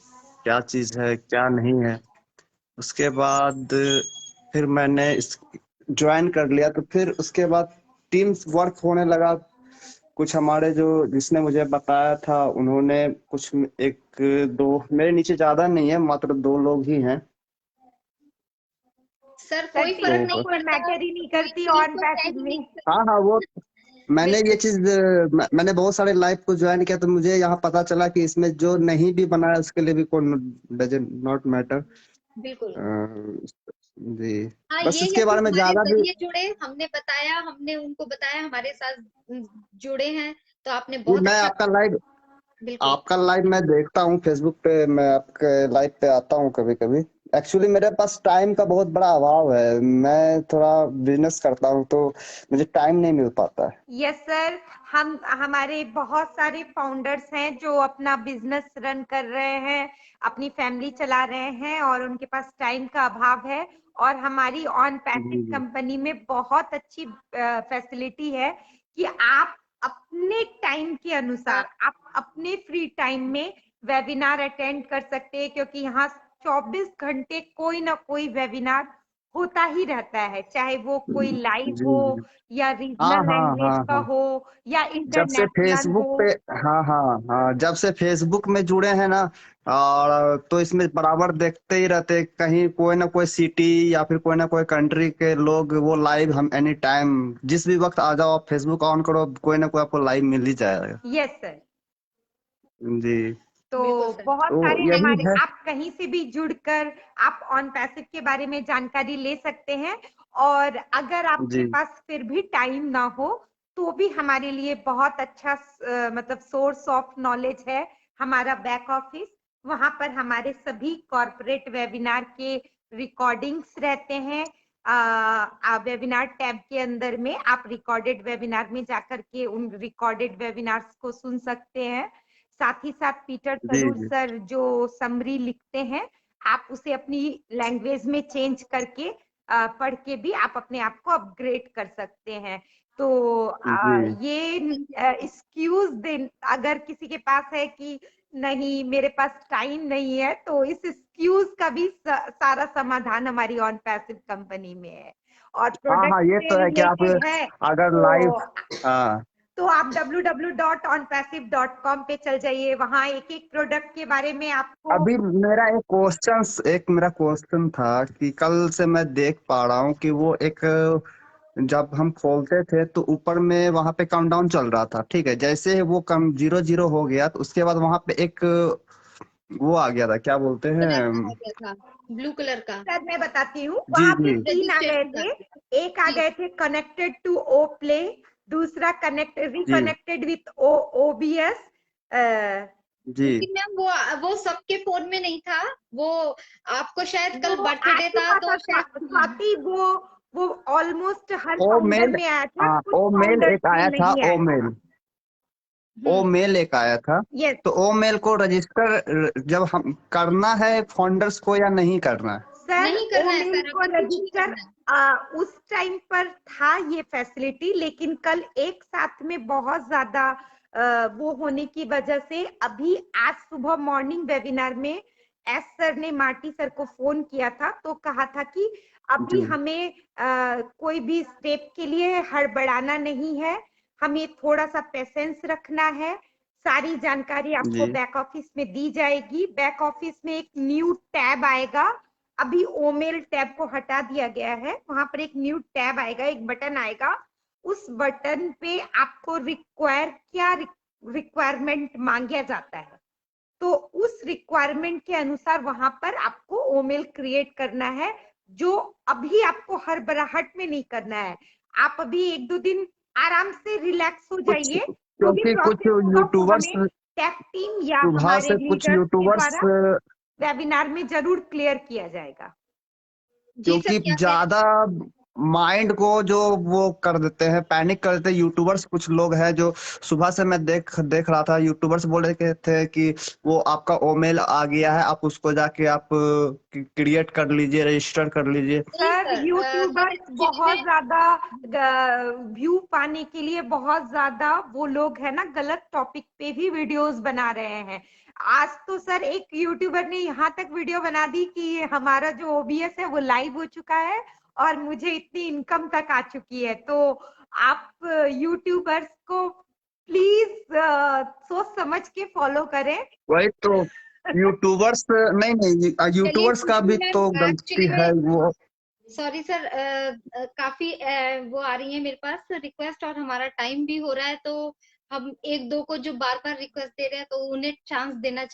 क्या चीज है क्या नहीं है। उसके बाद फिर मैंने इस ज्वाइन कर लिया। तो फिर उसके बाद टीम्स वर्क होने लगा। कुछ हमारे जो जिसने मुझे बताया था उन्होंने कुछ एक दो, मेरे नीचे ज्यादा नहीं है, मात्र 2 लोग ही हैं। सर सर कोई टीम फर्क तो तो नहीं कोई पड़ता, मैटर ही नहीं कोई करती चीज ऑन तो है पैसिव ही में। नहीं सर। हाँ हाँ, वो मैंने ये बिल्कुल चीज मैंने बहुत सारे लाइव को ज्वाइन किया तो मुझे यहाँ पता चला कि इसमें जो नहीं भी बनाया उसके लिए भी कोई डजंट नॉट मैटर। बिल्कुल। जी, हाँ बस ये है इसके कि बारे में हमारे ज्यादा भी जरिए जुड़े, हमने बताया, हमने उनको बताया, हमारे साथ जुड़े हैं, तो आपने जी, बहुत मैं अच्छा आपका काम लाइव किया। बिल्कुल आपका लाइव मैं देखता हूँ फेसबुक पे, मैं आपके लाइव पे आता हूँ कभी कभी। एक्चुअली मेरे पास टाइम का बहुत बड़ा अभाव है, मैं थोड़ा बिजनेस करता हूँ तो मुझे टाइम नहीं मिल पाता है। यस सर, हम हमारे बहुत सारे फाउंडर्स हैं जो अपना बिजनेस रन कर रहे हैं, अपनी फैमिली चला रहे हैं और उनके पास टाइम का अभाव है। और हमारी ऑन पैसिव जी जी कंपनी में बहुत अच्छी फैसिलिटी है कि आप अपने टाइम के अनुसार आप अपने फ्री टाइम में वेबिनार अटेंड कर सकते हैं, क्योंकि यहाँ 24 घंटे कोई ना कोई वेबिनार होता ही रहता है, चाहे वो कोई लाइव जी हो जी। या हाँ रीजनल हाँ लैंग्वेज हाँ का हाँ, हो या जब से इंटरनेशनल फेसबुक हो। पे, हाँ हाँ हाँ, जब से फेसबुक में जुड़े हैं ना, और तो इसमें बराबर देखते ही रहते, कहीं कोई ना कोई सिटी या फिर कोई ना कोई कंट्री के लोग वो लाइव, हम एनी टाइम जिस भी वक्त आ जाओ आप फेसबुक ऑन करो, कोई ना कोई आपको लाइव मिल ही जाएगा। Yes sir. जी, तो बिल्कुल सर। बहुत तो सारे यही हमारे, है। आप कहीं से भी जुड़कर आप ऑन पैसिव के बारे में जानकारी ले सकते हैं। और अगर आपके जी पास फिर भी टाइम ना हो तो भी हमारे लिए बहुत अच्छा मतलब सोर्स ऑफ नॉलेज है हमारा बैक ऑफिस। वहां पर हमारे सभी कॉर्पोरेट वेबिनार के रिकॉर्डिंग्स रहते हैं। वेबिनार टैब के अंदर में आप रिकॉर्डेड वेबिनार में जाकर के उन रिकॉर्डेड वेबिनार्स को सुन सकते हैं। साथ ही साथ पीटर जी सलूर जी सर जो समरी लिखते हैं, आप उसे अपनी लैंग्वेज में चेंज करके पढ़ के भी आप अपने आप को अपग्रेड कर सकते हैं। तो जी। ये एक्सक्यूज दे, अगर किसी के पास है कि नहीं मेरे पास टाइम नहीं है, तो इस एक्सक्यूज का भी सारा समाधान हमारी ऑन पैसिव कंपनी में है। और हाँ प्रोडक्ट हाँ, ये से तो है कि आप रिलेटेड है अगर लाइव, तो हाँ आप www.onpassive.com पे चल जाइए, वहां एक एक प्रोडक्ट के बारे में आपको। अभी मेरा क्वेश्चन था कि कल से मैं देख पा रहा हूँ कि वो एक, जब हम खोलते थे तो ऊपर में वहां पे काउंटडाउन चल रहा था, ठीक है, जैसे वो कम 0-0 हो गया तो उसके बाद वहां पे एक वो आ गया था, क्या बोलते हैं। बटन आ गया था ब्लू कलर का। सर मैं बताती हूँ, जी वहां पे जी 3 आ गए रजिस्ट्रेशन का। थे। एक आ जी गए थे कनेक्टेड टू ओ प्ले, दूसरा जी रिकनेक्टेड विथ OBS। जी। लेकिन मैम वो सबके फोन में नहीं था, वो आपको शायद कल वो आ बर्थडे था चुका था तो शायद। स्वाति, वो ऑलमोस्ट हर ओ फाउंडर मेल, में आया था, हाँ कुछ ओ मेल फाउंडर्स एक में आया था, नहीं ओ आया था। मेल, ओ मेल एक आया था। यस तो ओ मेल को रजिस्टर जब हम करना है फाउंडर्स को या नहीं करना है? सर, नहीं करना है ओमेल सर, को अभी कुछ नहीं रजिस्टर करना है। उस टाइम पर था ये फैसिलिटी, लेकिन कल एक साथ में बहुत ज्यादा वो होने की वजह से अभी आज सुबह मॉर्निंग वेबिनार में एस सर ने मार्टी सर को फोन किया था, तो कहा था कि अभी जी हमें कोई भी स्टेप के लिए हड़बड़ाना नहीं है, हमें थोड़ा सा पेशेंस रखना है। सारी जानकारी आपको जी बैक ऑफिस में दी जाएगी। बैक ऑफिस में एक न्यू टैब आएगा, अभी ओमेल टैब को हटा दिया गया है, वहां पर एक न्यू टैब आएगा, एक बटन आएगा। उस बटन पे आपको क्या रिक्वायरमेंट मांगा जाता है, तो उस रिक्वायरमेंट के अनुसार वहां पर आपको ओमेल क्रिएट करना है, जो अभी आपको हड़बड़ाहट में नहीं करना है। आप अभी 1-2 दिन आराम से रिलैक्स हो कुछ, जाइए, जो भी क्योंकि कुछ प्रोसेस होगा वो यूट्यूबर्स हमें टेक टीम या सुबह हमारे से कुछ लीडर्स के यूट्यूबर्स, द्वारा वेबिनार में जरूर क्लियर किया जाएगा। जी सर क्योंकि क्या कह रहे ज्यादा माइंड को जो वो कर देते हैं, पैनिक कर देते हैं यूट्यूबर्स, कुछ लोग हैं जो सुबह से मैं देख रहा था, यूट्यूबर्स बोल रहे थे कि वो आपका ओमेल आ गया है, आप उसको जाके आप क्रिएट कर लीजिए, रजिस्टर कर लीजिए। नहीं sir sir sir YouTubers actually बहुत में। ज्यादा व्यू पाने के लिए बहुत ज्यादा वो लोग है ना, गलत टॉपिक पे भी वीडियोस बना रहे हैं। आज तो सर एक यूट्यूबर ने यहाँ तक वीडियो बना दी कि हमारा जो OBS है वो लाइव हो चुका है और मुझे इतनी इनकम तक आ चुकी है। तो आप यूट्यूबर्स को सोच समझ के फॉलो करें। वही तो यूट्यूबर्स नहीं यूट्यूबर्स का भी चलिए तो मैम, गलती एक्चुअली है में वो। सॉरी सर, काफी वो आ रही है मेरे पास रिक्वेस्ट और हमारा टाइम भी हो रहा है, तो हम एक दो को जो बार बार रिक्वेस्ट दे रहे हैं तो उन्हें चांस देना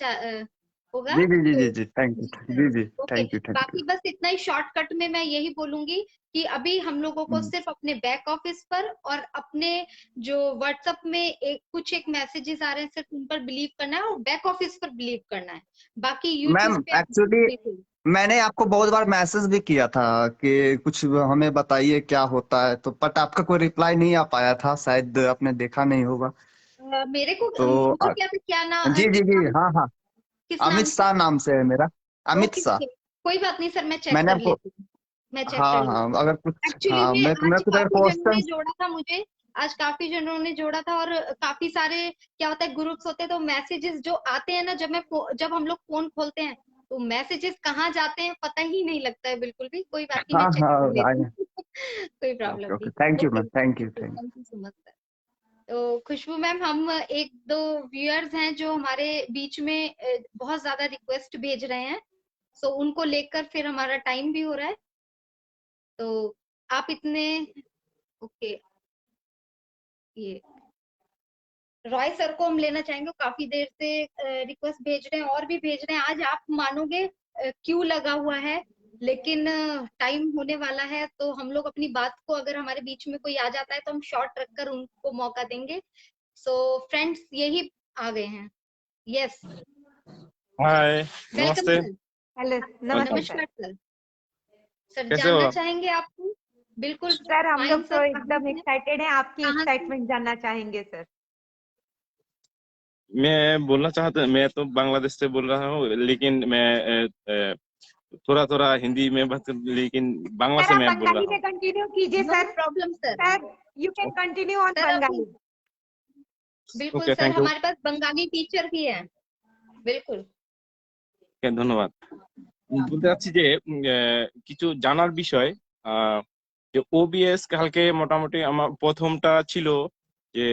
होगा। जी जी जी तो जी जी थैंक यू जी जी ओके, थैंक यू। बाकी बस इतना ही शॉर्टकट में मैं यही बोलूंगी कि अभी हम लोगों को सिर्फ अपने बैक ऑफिस पर और अपने जो व्हाट्सएप में एक मैसेजेस आ रहे हैं सिर्फ उन पर बिलीव करना है और बैक ऑफिस पर बिलीव करना है। बाकी मैम यूट्यूब पे एक्चुअली बिल्कुल मैंने आपको बहुत बार मैसेज भी किया था कि कुछ हमें बताइए क्या होता है, तो बट आपका कोई रिप्लाई नहीं आ पाया था, शायद आपने देखा नहीं होगा। मेरे को तो पूछो क्या था, क्या जी जी किस जी नाम, हाँ हाँ किस अमित नाम से? शाह नाम से है मेरा, अमित ओके शाह। ओके, कोई बात नहीं सर, मैं चेक मैंने कर आपको लेती हूँ, मैं चेक कर हाँ लेती हाँ हूँ। अगर कुछ एक्चुअली हाँ में मैं आज कुछ अगर काफी जनों ने क्वेश्चन जोड़ा था मुझे, आज काफी जनों ने जोड़ा था और काफी सारे क्या होता है ग्रुप्स होते हैं तो मैसेजेस जो आते हैं ना, जब हम लोग फोन खोलते हैं तो मैसेजेस कहाँ जाते हैं पता ही नहीं लगता है बिल्कुल भी। कोई बात नहीं, मैं हाँ चेक हाँ कर लेती आए हूँ कोई प्रॉब्लम ओके ओके नहीं। Thank you okay, ma'am thank you thank thank you so much sir. तो खुशबू मैम, हम एक दो व्यूअर्स हैं जो हमारे बीच में बहुत ज्यादा रिक्वेस्ट भेज रहे हैं, सो उनको लेकर फिर हमारा टाइम भी हो रहा है, तो आप इतने ओके, ये रॉय सर को हम लेना चाहेंगे, काफी देर से रिक्वेस्ट भेज रहे हैं और भी भेज रहे हैं। आज आप मानोगे क्यू लगा हुआ है, लेकिन टाइम होने वाला है, तो हम लोग अपनी बात को, अगर हमारे बीच में कोई आ जाता है तो हम शॉर्ट रखकर उनको मौका देंगे। सो फ्रेंड्स यही आ गए हैं। यस, हाय वेलकम नमस्ते। सर। हेलो, नमस्ते नमस्कार सर। सर कैसे हो जानना आप? चाहेंगे आपको? बिल्कुल सर हम फाइन लोग तो सर। एकदम एक्साइटेड हैं, आपकी कहाँ से? एक्साइटमेंट जानना चाहेंगे सर। मैं बोलना चाहता, मैं तो बांग्लादेश से बोल रहा हूँ, लेकिन मैं थोड़ा थोड़ा हिंदी में लेकिन बांग्ला सर से आप मैं बोल बंगाली रहा में हूँ। कंटिन्यू कीजिए no sir. Problem sir. Sir you can continue on sir अभी बंगाली। बिल्कुल ओके सर, थैंक यू, हमारे पास बंगाली टीचर भी है। बिल्कुल ধন্যবাদ। বলতে চাচ্ছি যে কিছু জানার বিষয়, যে ওবিএস কালকে মোটামুটি আমার প্রথমটা ছিল যে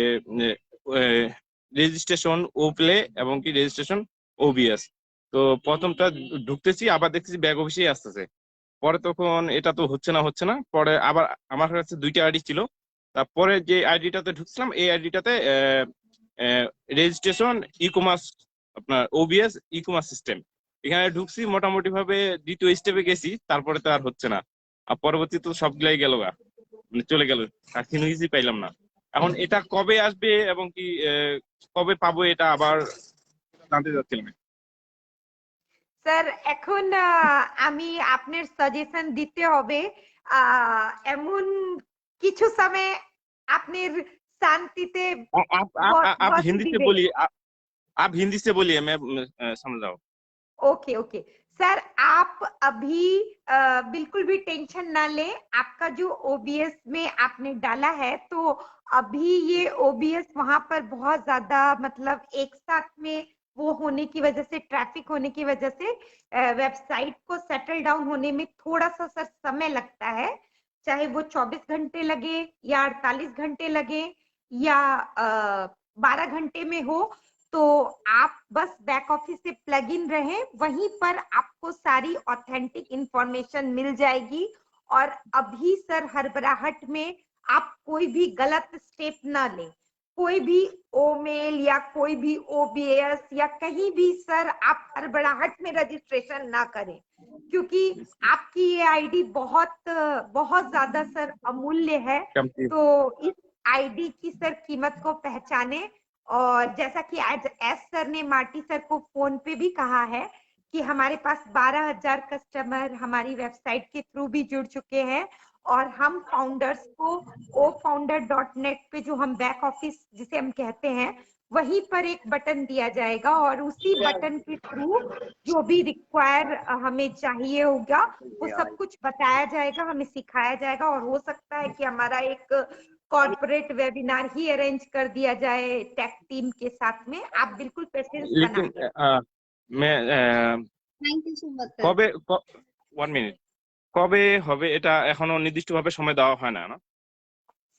রেজিস্ট্রেশন ও প্লে এবং কি রেজিস্ট্রেশন ওবিএস। তো প্রথমটা ঢুকতেছি, আবার দেখতেছি ব্যাক অফিসেই আসতেছে। পরে তখন এটা তো হচ্ছে না, পরে আবার আমার কাছে দুইটা আইডি ছিল, তারপরে যে আইডিটাতে ঢুকছিলাম এই আইডিটাতে রেজিস্ট্রেশন ই কমার্স, আপনার ওবিএস ই কমার্স সিস্টেম, এখানে ঢুকছি মোটামুটি ভাবে দ্বিতীয় স্টেপে গেছি, তারপরে তো আর হচ্ছে না। আর পরবর্তী তো সবগুলাই গেল গা, মানে চলে গেল, আর কোনো কিছুই পাইলাম না। এখন এটা কবে আসবে এবং কি কবে পাবো এটা আবার জানতে চাচ্ছিলাম। স্যার এখন আমি আপনার সাজেশন দিতে হবে, এমন কিছু সময় আপনার শান্তিতে आप हिंदी से দিবে। बोलिए, आप हिंदी से बोलिए, मैं समझ रहा हूँ। ओके ओके सर, आप अभी बिल्कुल भी टेंशन ना लें। आपका जो ओबीएस में आपने डाला है तो अभी ये ओबीएस वहां पर बहुत ज्यादा मतलब एक साथ में वो होने की वजह से, ट्रैफिक होने की वजह से वेबसाइट को सेटल डाउन होने में थोड़ा सा सर समय लगता है। चाहे वो 24 घंटे लगे या 48 घंटे लगे या 12 घंटे में हो, तो आप बस बैक ऑफिस से प्लग इन रहें, वहीं पर आपको सारी ऑथेंटिक इंफॉर्मेशन मिल जाएगी। और अभी सर हड़बड़ाहट में आप कोई भी गलत स्टेप ना लें, कोई भी ओमेल या कोई भी ओबीएस या कहीं भी सर आप हड़बड़ाहट में रजिस्ट्रेशन ना करें, क्योंकि आपकी ये आईडी बहुत बहुत ज्यादा सर अमूल्य है। तो इस आईडी की सर कीमत को पहचाने। और जैसा कि आज एस सर ने मार्टी सर को फोन पे भी कहा है कि हमारे पास 12,000 कस्टमर हमारी वेबसाइट के थ्रू भी जुड़ चुके हैं, और हम फाउंडर्स को ofounder.net पे जो हम बैक ऑफिस जिसे हम कहते हैं, वहीं पर एक बटन दिया जाएगा और उसी बटन के थ्रू जो भी रिक्वायर हमें चाहिए होगा वो सब कुछ बताया जाएगा, हमें सिखाया जाएगा। और हो सकता है कि हमारा एक कॉर्पोरेट वेबिनार ही अरेंज कर दिया जाए टेक टीम के साथ में। आप बिल्कुल पेशेंस लेकिन बनाइए। मैं thank you so much sir. কবে 1 মিনিট, কবে হবে এটা এখনো নির্দিষ্টভাবে সময় দেওয়া হয় না, না?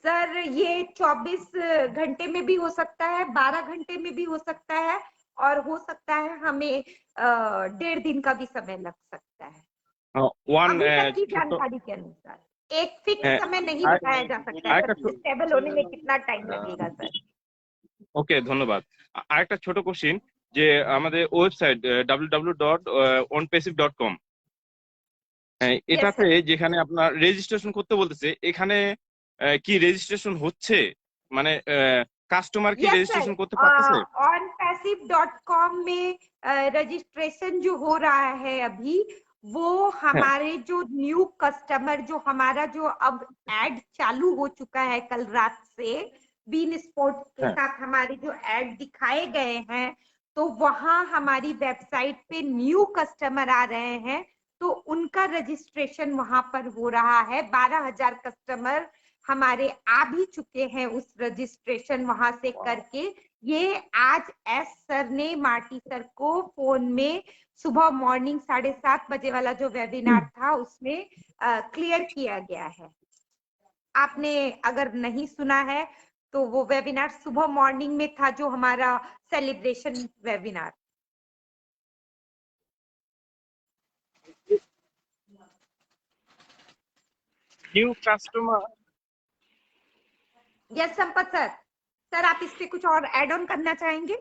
सर ये 24 घंटे में भी हो सकता है, 12 घंटे में भी हो सकता है, और हो सकता है हमें 1.5 दिन का भी समय लग सकता है। वन अभी तक की ছোট जानकारी के अनुसार एक फिक्स হ্যাঁ, समय नहीं আর बताया जा सकता है, আরেকটা सब स्टेबल होने में कितना टाइम लगेगा सर। ওকে ধন্যবাদ। আরেকটা ছোট কোশ্চিন, যে আমাদের ওয়েবসাইট www.onpassive.com, এটাতে যেখানে আপনার রেজিস্ট্রেশন করতে বলতেছে, এখানে কি রেজিস্ট্রেশন হচ্ছে? মানে কাস্টমার কি यस सर, রেজিস্ট্রেশন করতে পারতেছে? onpassive.com में रजिस्ट्रेशन जो हो रहा है अभी, वो हमारे जो न्यू कस्टमर, जो हमारा जो अब एड चालू हो चुका है कल रात से, बीन स्पोर्ट के साथ हमारे जो एड दिखाए गए हैं, तो वहां हमारी वेबसाइट पे न्यू कस्टमर आ रहे हैं, तो उनका रजिस्ट्रेशन वहां पर हो रहा है। 12,000 कस्टमर हमारे आ भी चुके हैं उस रजिस्ट्रेशन वहां से करके। ये आज एस सर ने मार्टी सर को फोन में सुबह मॉर्निंग 7:30 बजे वाला जो वेबिनार था उसमें क्लियर किया गया है। आपने अगर नहीं सुना है तो वो वेबिनार सुबह मॉर्निंग में था, जो हमारा celebration webinar. New customer. Yes Sampat sir, sir आप इस पे कुछ और ऐड ऑन करना चाहेंगे?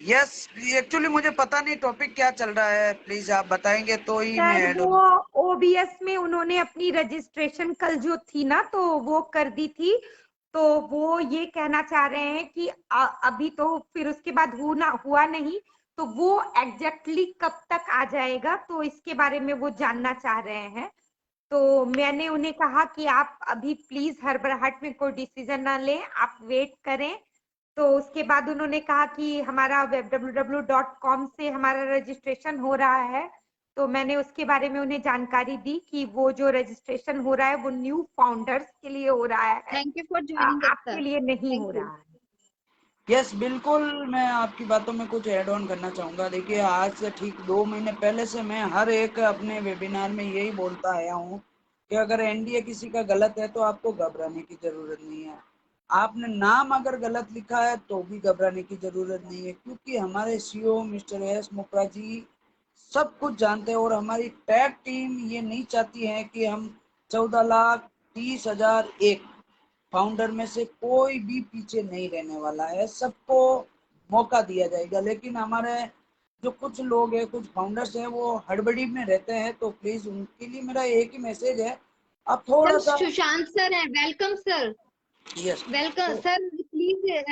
यस, एक्चुअली मुझे पता नहीं टॉपिक क्या चल रहा है, प्लीज आप बताएंगे तो ही मैं सर ऐड वो ओबीएस में उन्होंने अपनी रजिस्ट्रेशन कल जो थी ना, तो वो कर दी थी, तो वो ये कहना चाह रहे हैं कि अभी तो फिर उसके बाद हुआ नहीं, तो वो एग्जैक्टली कब तक आ जाएगा, तो इसके बारे में वो जानना चाह रहे हैं। तो मैंने उन्हें कहा कि आप अभी प्लीज हड़बड़ाहट में कोई डिसीजन ना लें, आप वेट करें। तो उसके बाद उन्होंने कहा कि हमारा www.com से हमारा रजिस्ट्रेशन हो रहा है, तो मैंने उसके बारे में उन्हें जानकारी दी कि वो जो रजिस्ट्रेशन हो रहा है वो न्यू फाउंडर्स के लिए हो रहा है, थैंक यू फॉर ज्वाइनिंग आपके लिए नहीं हो रहा है। यस बिल्कुल, मैं आपकी बातों में कुछ ऐड ऑन करना चाहूँगा। देखिए, आज से ठीक 2 महीने पहले से मैं हर एक अपने वेबिनार में यही बोलता आया हूँ कि अगर एनडीए किसी का गलत है तो आपको घबराने की ज़रूरत नहीं है। आपने नाम अगर गलत लिखा है तो भी घबराने की ज़रूरत नहीं है, क्योंकि हमारे सीईओ मिस्टर एस मोपरा जी सब कुछ जानते हैं, और हमारी टैग टीम ये नहीं चाहती है कि हम 14,30,001 फाउंडर में से कोई भी पीछे नहीं रहने वाला है, सबको मौका दिया जाएगा। लेकिन हमारे जो कुछ लोग हैं, कुछ फाउंडर्स हैं, वो हड़बड़ी में रहते हैं, तो प्लीज उनके लिए मेरा एक ही मैसेज है, आप थोड़ा सा। सुशांत सर है, welcome sir. Yes welcome sir, please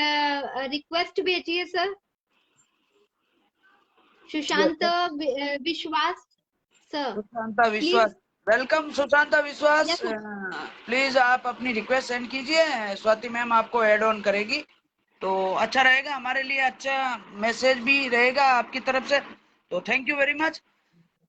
request भेजिए सर। सुशांत विश्वास सर, सुशांता विश्वास, वेलकम सुशांता विश्वास। प्लीज आप अपनी रिक्वेस्ट सेंड कीजिए, स्वाति मैम आपको ऐड ऑन करेगी, तो अच्छा रहेगा हमारे लिए, अच्छा मैसेज भी रहेगा आपकी तरफ से, तो थैंक यू वेरी मच।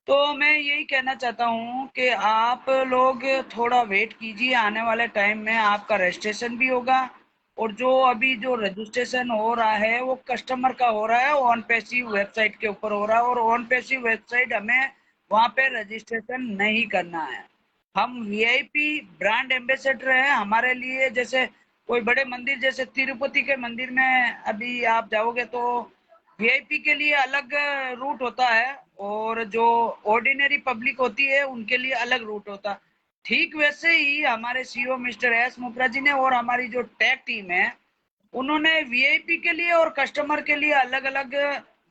तो मैं यही कहना चाहता हूँ कि आप लोग थोड़ा वेट कीजिए, आने वाले टाइम में आपका रजिस्ट्रेशन भी होगा, और जो अभी जो रजिस्ट्रेशन हो रहा है वो कस्टमर का हो रहा है, ऑन पैसिव वेबसाइट के ऊपर हो रहा है, और ऑन पैसिव वेबसाइट हमें वहाँ पे रजिस्ट्रेशन नहीं करना है। हम वीआईपी ब्रांड एम्बेसडर हैं, हमारे लिए जैसे कोई बड़े मंदिर जैसे तिरुपति के मंदिर में अभी आप जाओगे तो वीआईपी के लिए अलग रूट होता है, और जो ऑर्डिनरी पब्लिक होती है उनके लिए अलग रूट होता है। ठीक वैसे ही हमारे सीईओ मिस्टर एस मोपरा जी ने और हमारी जो टैग टीम है, उन्होंने वीआईपी के लिए और कस्टमर के लिए अलग अलग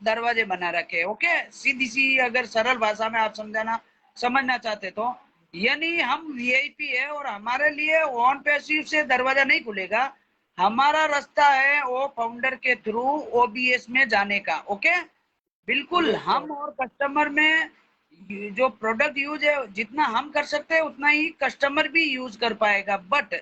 दरवाजे बना रखे। ओके, सीधी सी अगर सरल भाषा में आप समझना चाहते तो, यानी हम वीआईपी है और हमारे लिए ऑन पैसिव से दरवाजा नहीं खुलेगा, हमारा रास्ता है वो फाउंडर के थ्रू ओबीएस में जाने का। ओके, बिल्कुल, हम और कस्टमर में जो प्रोडक्ट यूज है, जितना हम कर सकते हैं उतना ही कस्टमर भी यूज कर पाएगा, बट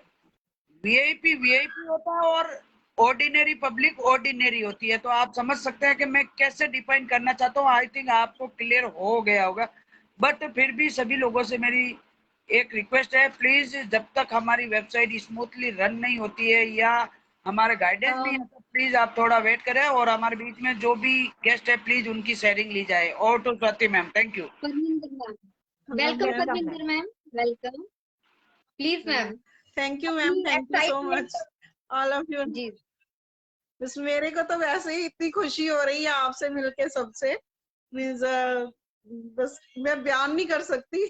वीआईपी वीआईपी होता है और ऑर्डिनरी पब्लिक ऑर्डिनरी होती है। तो आप समझ सकते हैं कि मैं कैसे डिफाइन करना चाहता हूँ, आई थिंक आपको क्लियर हो गया होगा। बट फिर भी सभी लोगों से मेरी एक रिक्वेस्ट है, प्लीज जब तक हमारी वेबसाइट स्मूथली रन नहीं होती है या हमारे गाइडेंस नहीं है, तो प्लीज आप थोड़ा वेट करें, और हमारे बीच में जो भी गेस्ट है प्लीज उनकी शेयरिंग ली जाए। और तो Swati ma'am, thank you. Welcome Parminder ma'am, welcome please ma'am. Thank you ma'am, thank you so much all of you. जी बस मेरे को तो वैसे ही इतनी खुशी हो रही है आपसे मिलके सबसे, मीन्स बस मैं बयान नहीं कर सकती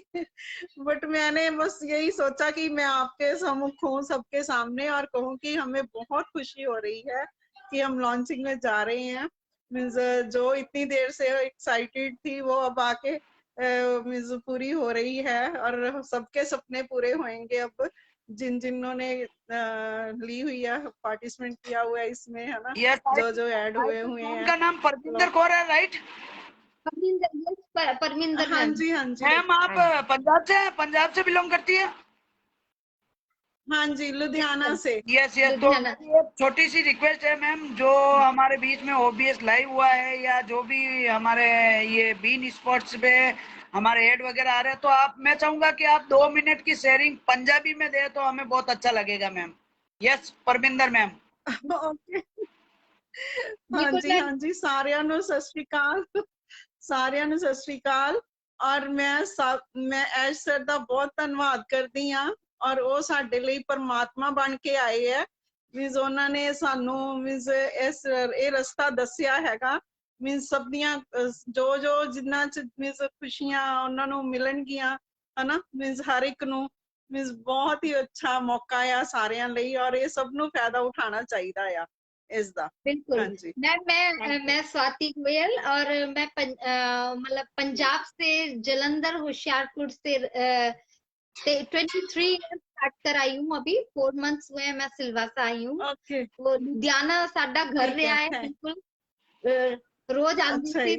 बट मैंने बस यही सोचा कि मैं आपके सम्मुख हूँ सबके सामने और कहूँ कि हमें बहुत खुशी हो रही है कि हम लॉन्चिंग में जा रहे हैं। मीन्स जो इतनी देर से एक्साइटेड थी वो अब आके मीन्स पूरी हो रही है और सबके सपने पूरे होंगे अब जिन्होंने ली हुई है, पार्टिसिपेट किया हुआ है इसमें, है ना। यस, जो ऐड हुए हुए हैं। उनका नाम परमिंदर कौर है, राइट? परमिंदर हाँ जी, हाँ जी मैम आप पंजाब से बिलोंग करती है? हाँ जी, लुधियाना से। Yes yes. तो मेरी एक छोटी सी रिक्वेस्ट है मैम, जो हमारे बीच में ओबीएस लाइव हुआ है या जो भी हमारे ये बीन स्पॉट्स पे हमारे ऐड वगैरह आ रहे हैं, तो आप, मैं चाहूंगा कि आप 2 मिनट की शेयरिंग पंजाबी में दे तो हमें बहुत अच्छा लगेगा ma'am. Yes Parminder ma'am. Okay हाँ जी, हाँ जी, सारियां ਨੂੰ ਸਤਿ ਸ਼੍ਰੀ ਅਕਾਲ, ਸਾਰਿਆਂ ਨੂੰ ਸਤਿ ਸ਼੍ਰੀ ਅਕਾਲ। ਔਰ ਮੈਂ ਐਸ਼ ਸਰ ਦਾ ਬਹੁਤ ਧੰਨਵਾਦ ਕਰਦੀ ਹਾਂ ਔਰ ਉਹ ਸਾਡੇ ਲਈ ਪਰਮਾਤਮਾ ਬਣ ਕੇ ਆਏ ਹੈ। ਮੀਨਸ ਉਹਨਾਂ ਨੇ ਸਾਨੂੰ ਮੀਨਸ ਇਹ ਰਸਤਾ ਦੱਸਿਆ ਹੈਗਾ। ਮੀਨਸ ਸਭ ਦੀਆਂ ਜੋ ਜਿੰਨਾ ਚ ਮੀਨਸ ਖੁਸ਼ੀਆਂ ਉਹਨਾਂ ਨੂੰ ਮਿਲਣਗੀਆਂ, ਹਨਾ। ਮੀਨਸ ਹਰ ਇੱਕ ਨੂੰ ਮੀਨਸ ਬਹੁਤ ਹੀ ਅੱਛਾ ਮੌਕਾ ਆ ਸਾਰਿਆਂ ਲਈ ਔਰ ਇਹ ਸਭ ਨੂੰ ਫਾਇਦਾ ਉਠਾਉਣਾ ਚਾਹੀਦਾ ਆ इसका। बिल्कुल हाँ जी। मैं स्वाति गोयल और मैं मतलब पंजाब से जलंधर होशियारपुर से 23 स्टार्ट कर आई हूँ। अभी 4 मंथ्स हुए हैं, मैं सिलवासा आई हूँ। वो लुधियाना साडा घर रहा है बिल्कुल। रोज आंदी थी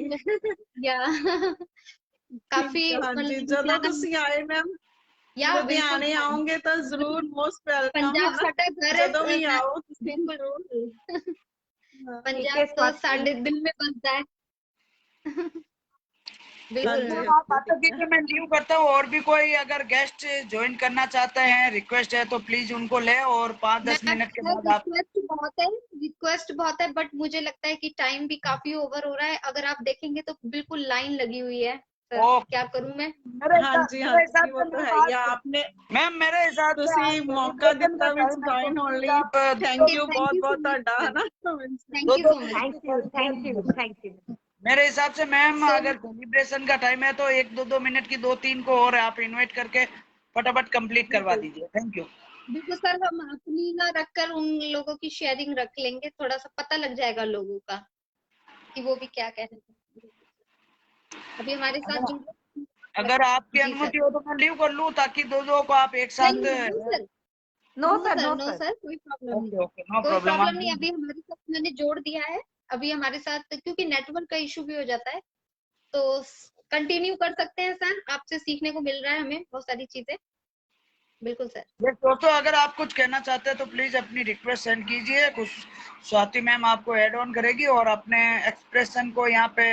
या काफी हाँ जी, ਜਦੋਂ ਤੁਸੀਂ ਆਏ ਮੈਮ लुधियाने आओगे तो जरूर मोस्ट वेलकम। पंजाब साडा घर है, ਜਦੋਂ ਵੀ आओ बिल्कुल पंजाब तो साडे दिल में बसता है। बिल्कुल आप बातों की मैं लीव करता हूँ, और भी कोई अगर गेस्ट ज्वाइन करना चाहते हैं, रिक्वेस्ट है तो प्लीज उनको ले, और 5-10 मिनट के बाद आप। रिक्वेस्ट बहुत है बट मुझे लगता है कि टाइम भी काफी ओवर हो रहा है। अगर आप देखेंगे तो बिल्कुल लाइन लगी हुई है। क्या करूं मैं? हाँ जी, हाँ जी, वो तो है ही। आपने मैम मेरे हिसाब से मौका दिता विच जॉइन होने ਲਈ थैंक यू बहुत बहुत ਤੁਹਾਡਾ, है ना। Thank you. मेरे हिसाब से मैम अगर सेलिब्रेशन का टाइम है तो 1-2 मिनट की 2-3 को और आप इनवाइट करके फटाफट कंप्लीट करवा दीजिए। Thank you. बिल्कुल सर, हम अपनी ना रखकर उन लोगों की शेयरिंग रख लेंगे, थोड़ा सा पता लग जाएगा लोगों का कि वो भी क्या कह रहे हैं। अभी हमारे साथ अगर आपकी अनुमति हो तो मैं लीव कर लूं ताकि दो को आप एक साथ। नो सर कोई प्रॉब्लम नहीं। कोई प्रॉब्लम नहीं। अभी हमारे साथ मैंने जोड़ दिया है। अभी हमारे साथ क्योंकि नेटवर्क का इशू भी हो जाता है तो कंटिन्यू कर सकते हैं सर। आपसे सीखने को मिल रहा है हमें बहुत सारी चीजें। बिल्कुल सर। दोस्तों अगर आप कुछ कहना चाहते हैं तो प्लीज अपनी रिक्वेस्ट सेंड कीजिए। कुछ स्वाति मैम आपको ऐड ऑन करेगी और अपने एक्सप्रेशन को यहाँ पे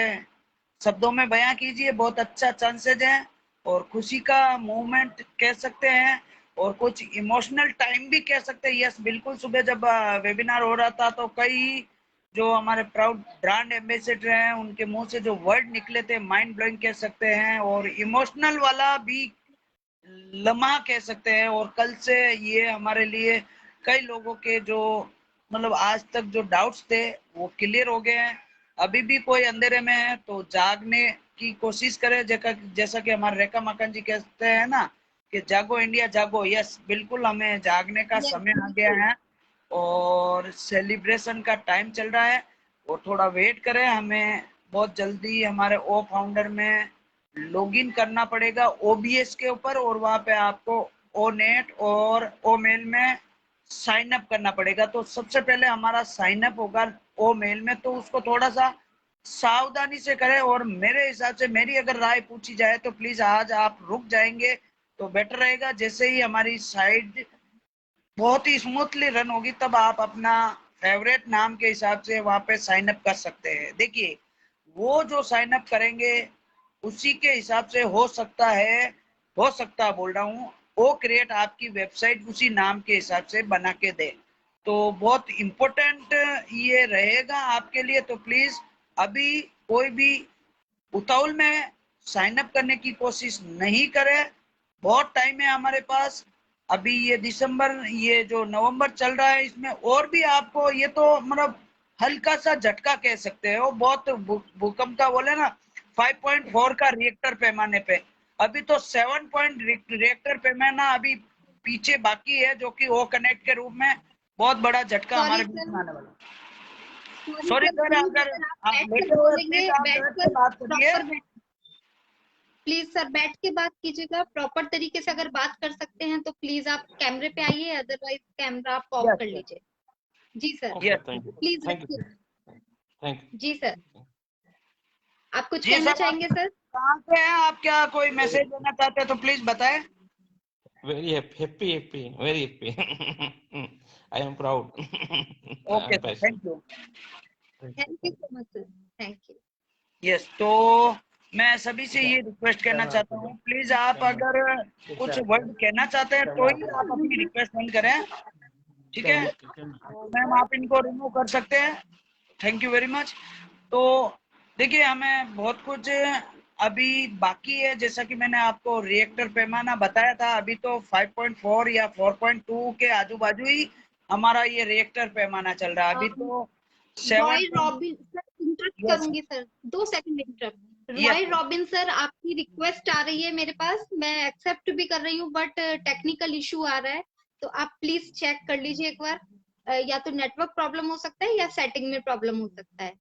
शब्दों में बयां कीजिए। बहुत अच्छा चांसेज है और खुशी का मूवमेंट कह सकते हैं और कुछ इमोशनल टाइम भी कह सकते हैं। यस बिल्कुल। सुबह जब वेबिनार हो रहा था तो कई जो हमारे प्राउड ब्रांड एम्बेसडर हैं उनके मुंह से जो वर्ड निकले थे माइंड ब्लोइंग कह सकते हैं और इमोशनल वाला भी लम्हा कह सकते हैं। और कल से ये हमारे लिए कई लोगों के जो मतलब आज तक जो डाउट्स थे वो क्लियर हो गए हैं। अभी भी कोई अंधेरे में है तो जागने की कोशिश करें। जैसा कि हमारे रेखा मक्कन जी कहते हैं ना कि जागो इंडिया जागो। यस बिल्कुल, हमें जागने का समय आ गया है और सेलिब्रेशन का टाइम चल रहा है। और थोड़ा वेट करें, हमें बहुत जल्दी हमारे ओ फाउंडर में लॉगिन करना पड़ेगा ओबीएस के ऊपर और वहां पे आपको ओ नेट और ओ मेल में साइन अप करना पड़ेगा। तो सबसे पहले हमारा साइन अप होगा ओ मेल में, तो उसको थोड़ा सा सावधानी से करें। और मेरे हिसाब से मेरी अगर राय पूछी जाए तो प्लीज आज आप रुक जाएंगे तो बेटर रहेगा। जैसे ही हमारी साइट बहुत ही स्मूथली रन होगी तब आप अपना फेवरेट नाम के हिसाब से वहां पे साइन अप कर सकते हैं। देखिए वो जो साइन अप करेंगे उसी के हिसाब से हो सकता बोल रहा हूँ वो क्रिएट आपकी वेबसाइट उसी नाम के हिसाब से बना के दे। तो बहुत इम्पोर्टेंट ये रहेगा आपके लिए। तो प्लीज अभी कोई भी उतावल में साइन अप करने की कोशिश नहीं करें। बहुत टाइम है हमारे पास। अभी ये दिसंबर, ये जो नवंबर चल रहा है, इसमें और भी आपको ये तो मतलब हल्का सा झटका कह सकते हैं। वो बहुत भूकंप का बोले ना 5.4 का रिएक्टर पैमाने पे, अभी तो 7 पॉइंट रिएक्टर पैमाना अभी पीछे बाकी है, जो कि वो कनेक्ट के रूप में बहुत बड़ा झटका हमारे बीच में आने वाला। सॉरी सर, अगर आप बैठे हुए प्लीज आप बैठ के बात करिए। प्लीज सर बैठ के बात कीजिएगा, प्रॉपर तरीके से अगर बात कर सकते हैं तो प्लीज आप कैमरे पे आइए, अदरवाइज कैमरा आप ऑफ कर लीजिए। जी सर, प्लीज थैंक जी सर, आप कुछ कहना चाहेंगे सर? कहाँ से हैं आप, क्या कोई मैसेज देना चाहते हैं तो प्लीज बताएं। Very happy very happy I am proud. Okay sir, thank you so much sir, thank you. Yes, तो मैं सभी से ये रिक्वेस्ट करना चाहता हूँ, प्लीज आप अगर कुछ वर्ड कहना चाहते हैं तो ही आप अपनी रिक्वेस्ट सेंड करें, ठीक है? तो मैम आप इनको रिमूव कर सकते हैं, थैंक यू वेरी मच। तो देखिए, हमें बहुत कुछ अभी बाकी है, जैसा कि मैंने आपको रिएक्टर पैमाना बताया था, अभी तो 5.4 या 4.2 के आजू बाजू ही हमारा ये रिएक्टर पैमाना चल रहा है। अभी तो रॉय रॉबिन सर, इंटरप्ट करूंगी sir, 2 second interrupt. Roy robin sir, आपकी रिक्वेस्ट आ रही है मेरे पास, मैं एक्सेप्ट भी कर रही हूँ, बट टेक्निकल इशू आ रहा है, तो आप प्लीज चेक कर लीजिए एक बार। या तो नेटवर्क प्रॉब्लम हो सकता है या सेटिंग में प्रॉब्लम हो सकता है।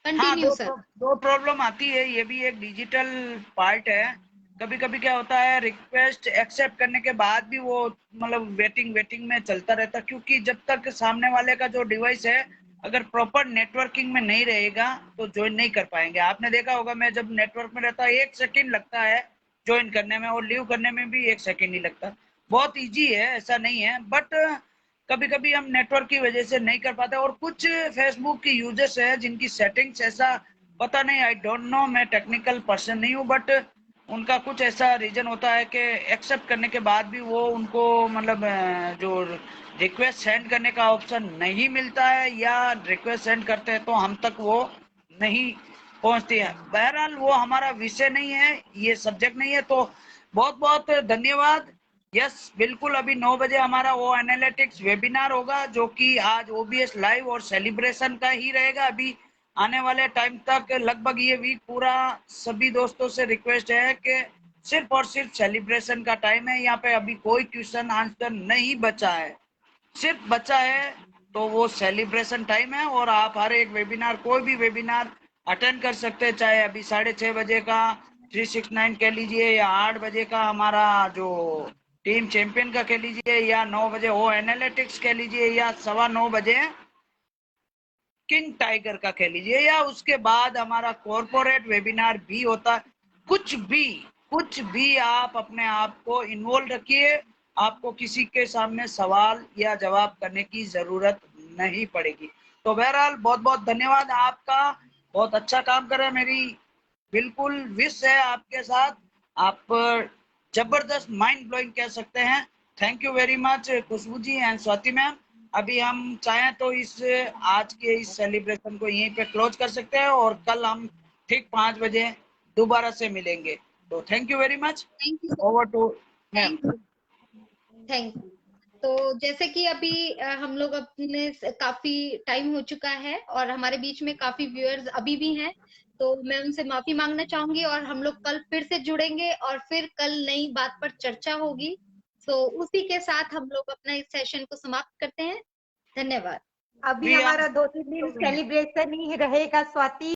Continue sir. दो प्रॉब्लम आती है, ये भी एक डिजिटल पार्ट है। कभी कभी क्या होता है, रिक्वेस्ट एक्सेप्ट करने के बाद भी वो मतलब वेटिंग में चलता रहता, क्योंकि जब तक सामने वाले का जो डिवाइस है अगर प्रॉपर नेटवर्किंग में नहीं रहेगा तो ज्वाइन नहीं कर पाएंगे। आपने देखा होगा, मैं जब नेटवर्क में रहता 1 सेकंड लगता है ज्वाइन करने में, और लीव करने में भी 1 सेकंड ही लगता। बहुत इजी है, ऐसा नहीं है, बट कभी कभी हम नेटवर्क की वजह से नहीं कर पाते। और कुछ फेसबुक की यूजर्स है जिनकी सेटिंग्स ऐसा पता नहीं, आई डोंट नो, मैं टेक्निकल पर्सन नहीं हूँ, बट उनका कुछ ऐसा रीजन होता है कि एक्सेप्ट करने के बाद भी वो उनको मतलब जो रिक्वेस्ट सेंड करने का ऑप्शन नहीं मिलता है, या रिक्वेस्ट सेंड करते हैं तो हम तक वो नहीं पहुंचती है। बहरहाल वो हमारा विषय नहीं है, ये सब्जेक्ट नहीं है। तो बहुत बहुत धन्यवाद। यस, बिल्कुल, अभी 9 बजे हमारा वो एनालिटिक्स वेबिनार होगा, जो कि आज ओबीएस लाइव और सेलिब्रेशन का ही रहेगा। अभी आने वाले टाइम तक लगभग ये वीक पूरा सभी दोस्तों से रिक्वेस्ट है कि सिर्फ और सिर्फ सेलिब्रेशन का टाइम है। यहाँ पे अभी कोई क्वेश्चन आंसर नहीं बचा है, सिर्फ बचा है तो वो सेलिब्रेशन टाइम है। और आप हर एक वेबिनार, कोई भी वेबिनार अटेंड कर सकते हैं, चाहे अभी 6:30 बजे का 369 कह लीजिए, या 8 बजे का हमारा जो टीम चैंपियन का कह लीजिए, या 9 बजे वो एनालिटिक्स कह लीजिए, या 9:15 बजे किंग टाइगर का कह लीजिए, या उसके बाद हमारा कॉर्पोरेट वेबिनार भी होता है। कुछ भी आप अपने आप को इन्वॉल्व रखिए, आपको किसी के सामने सवाल या जवाब करने की जरूरत नहीं पड़ेगी। तो बहरहाल बहुत बहुत धन्यवाद आपका, बहुत अच्छा काम कर रहे हैं। मेरी बिल्कुल विश है आपके साथ, आप जबरदस्त माइंड ब्लोइंग कह सकते हैं। Thank you very much Khushboo ji and Swati ma'am. अभी हम चाहें तो इस आज के इस सेलिब्रेशन को यहीं पे क्लोज कर सकते हैं, और कल हम ठीक 5 बजे दोबारा से मिलेंगे। तो thank you very much, over to ma'am. Thank you. तो जैसे कि अभी हम लोग अपने काफी टाइम हो चुका है और हमारे बीच में काफी व्यूअर्स अभी भी हैं, तो मैं उनसे माफी मांगना चाहूंगी, और हम लोग कल फिर से जुड़ेंगे और फिर कल नई बात पर चर्चा होगी। तो उसी के साथ हम लोग अपना इस सेशन को समाप्त करते हैं। धन्यवाद। अभी हमारा 2-3 दिन सेलिब्रेशन ही रहेगा स्वाति।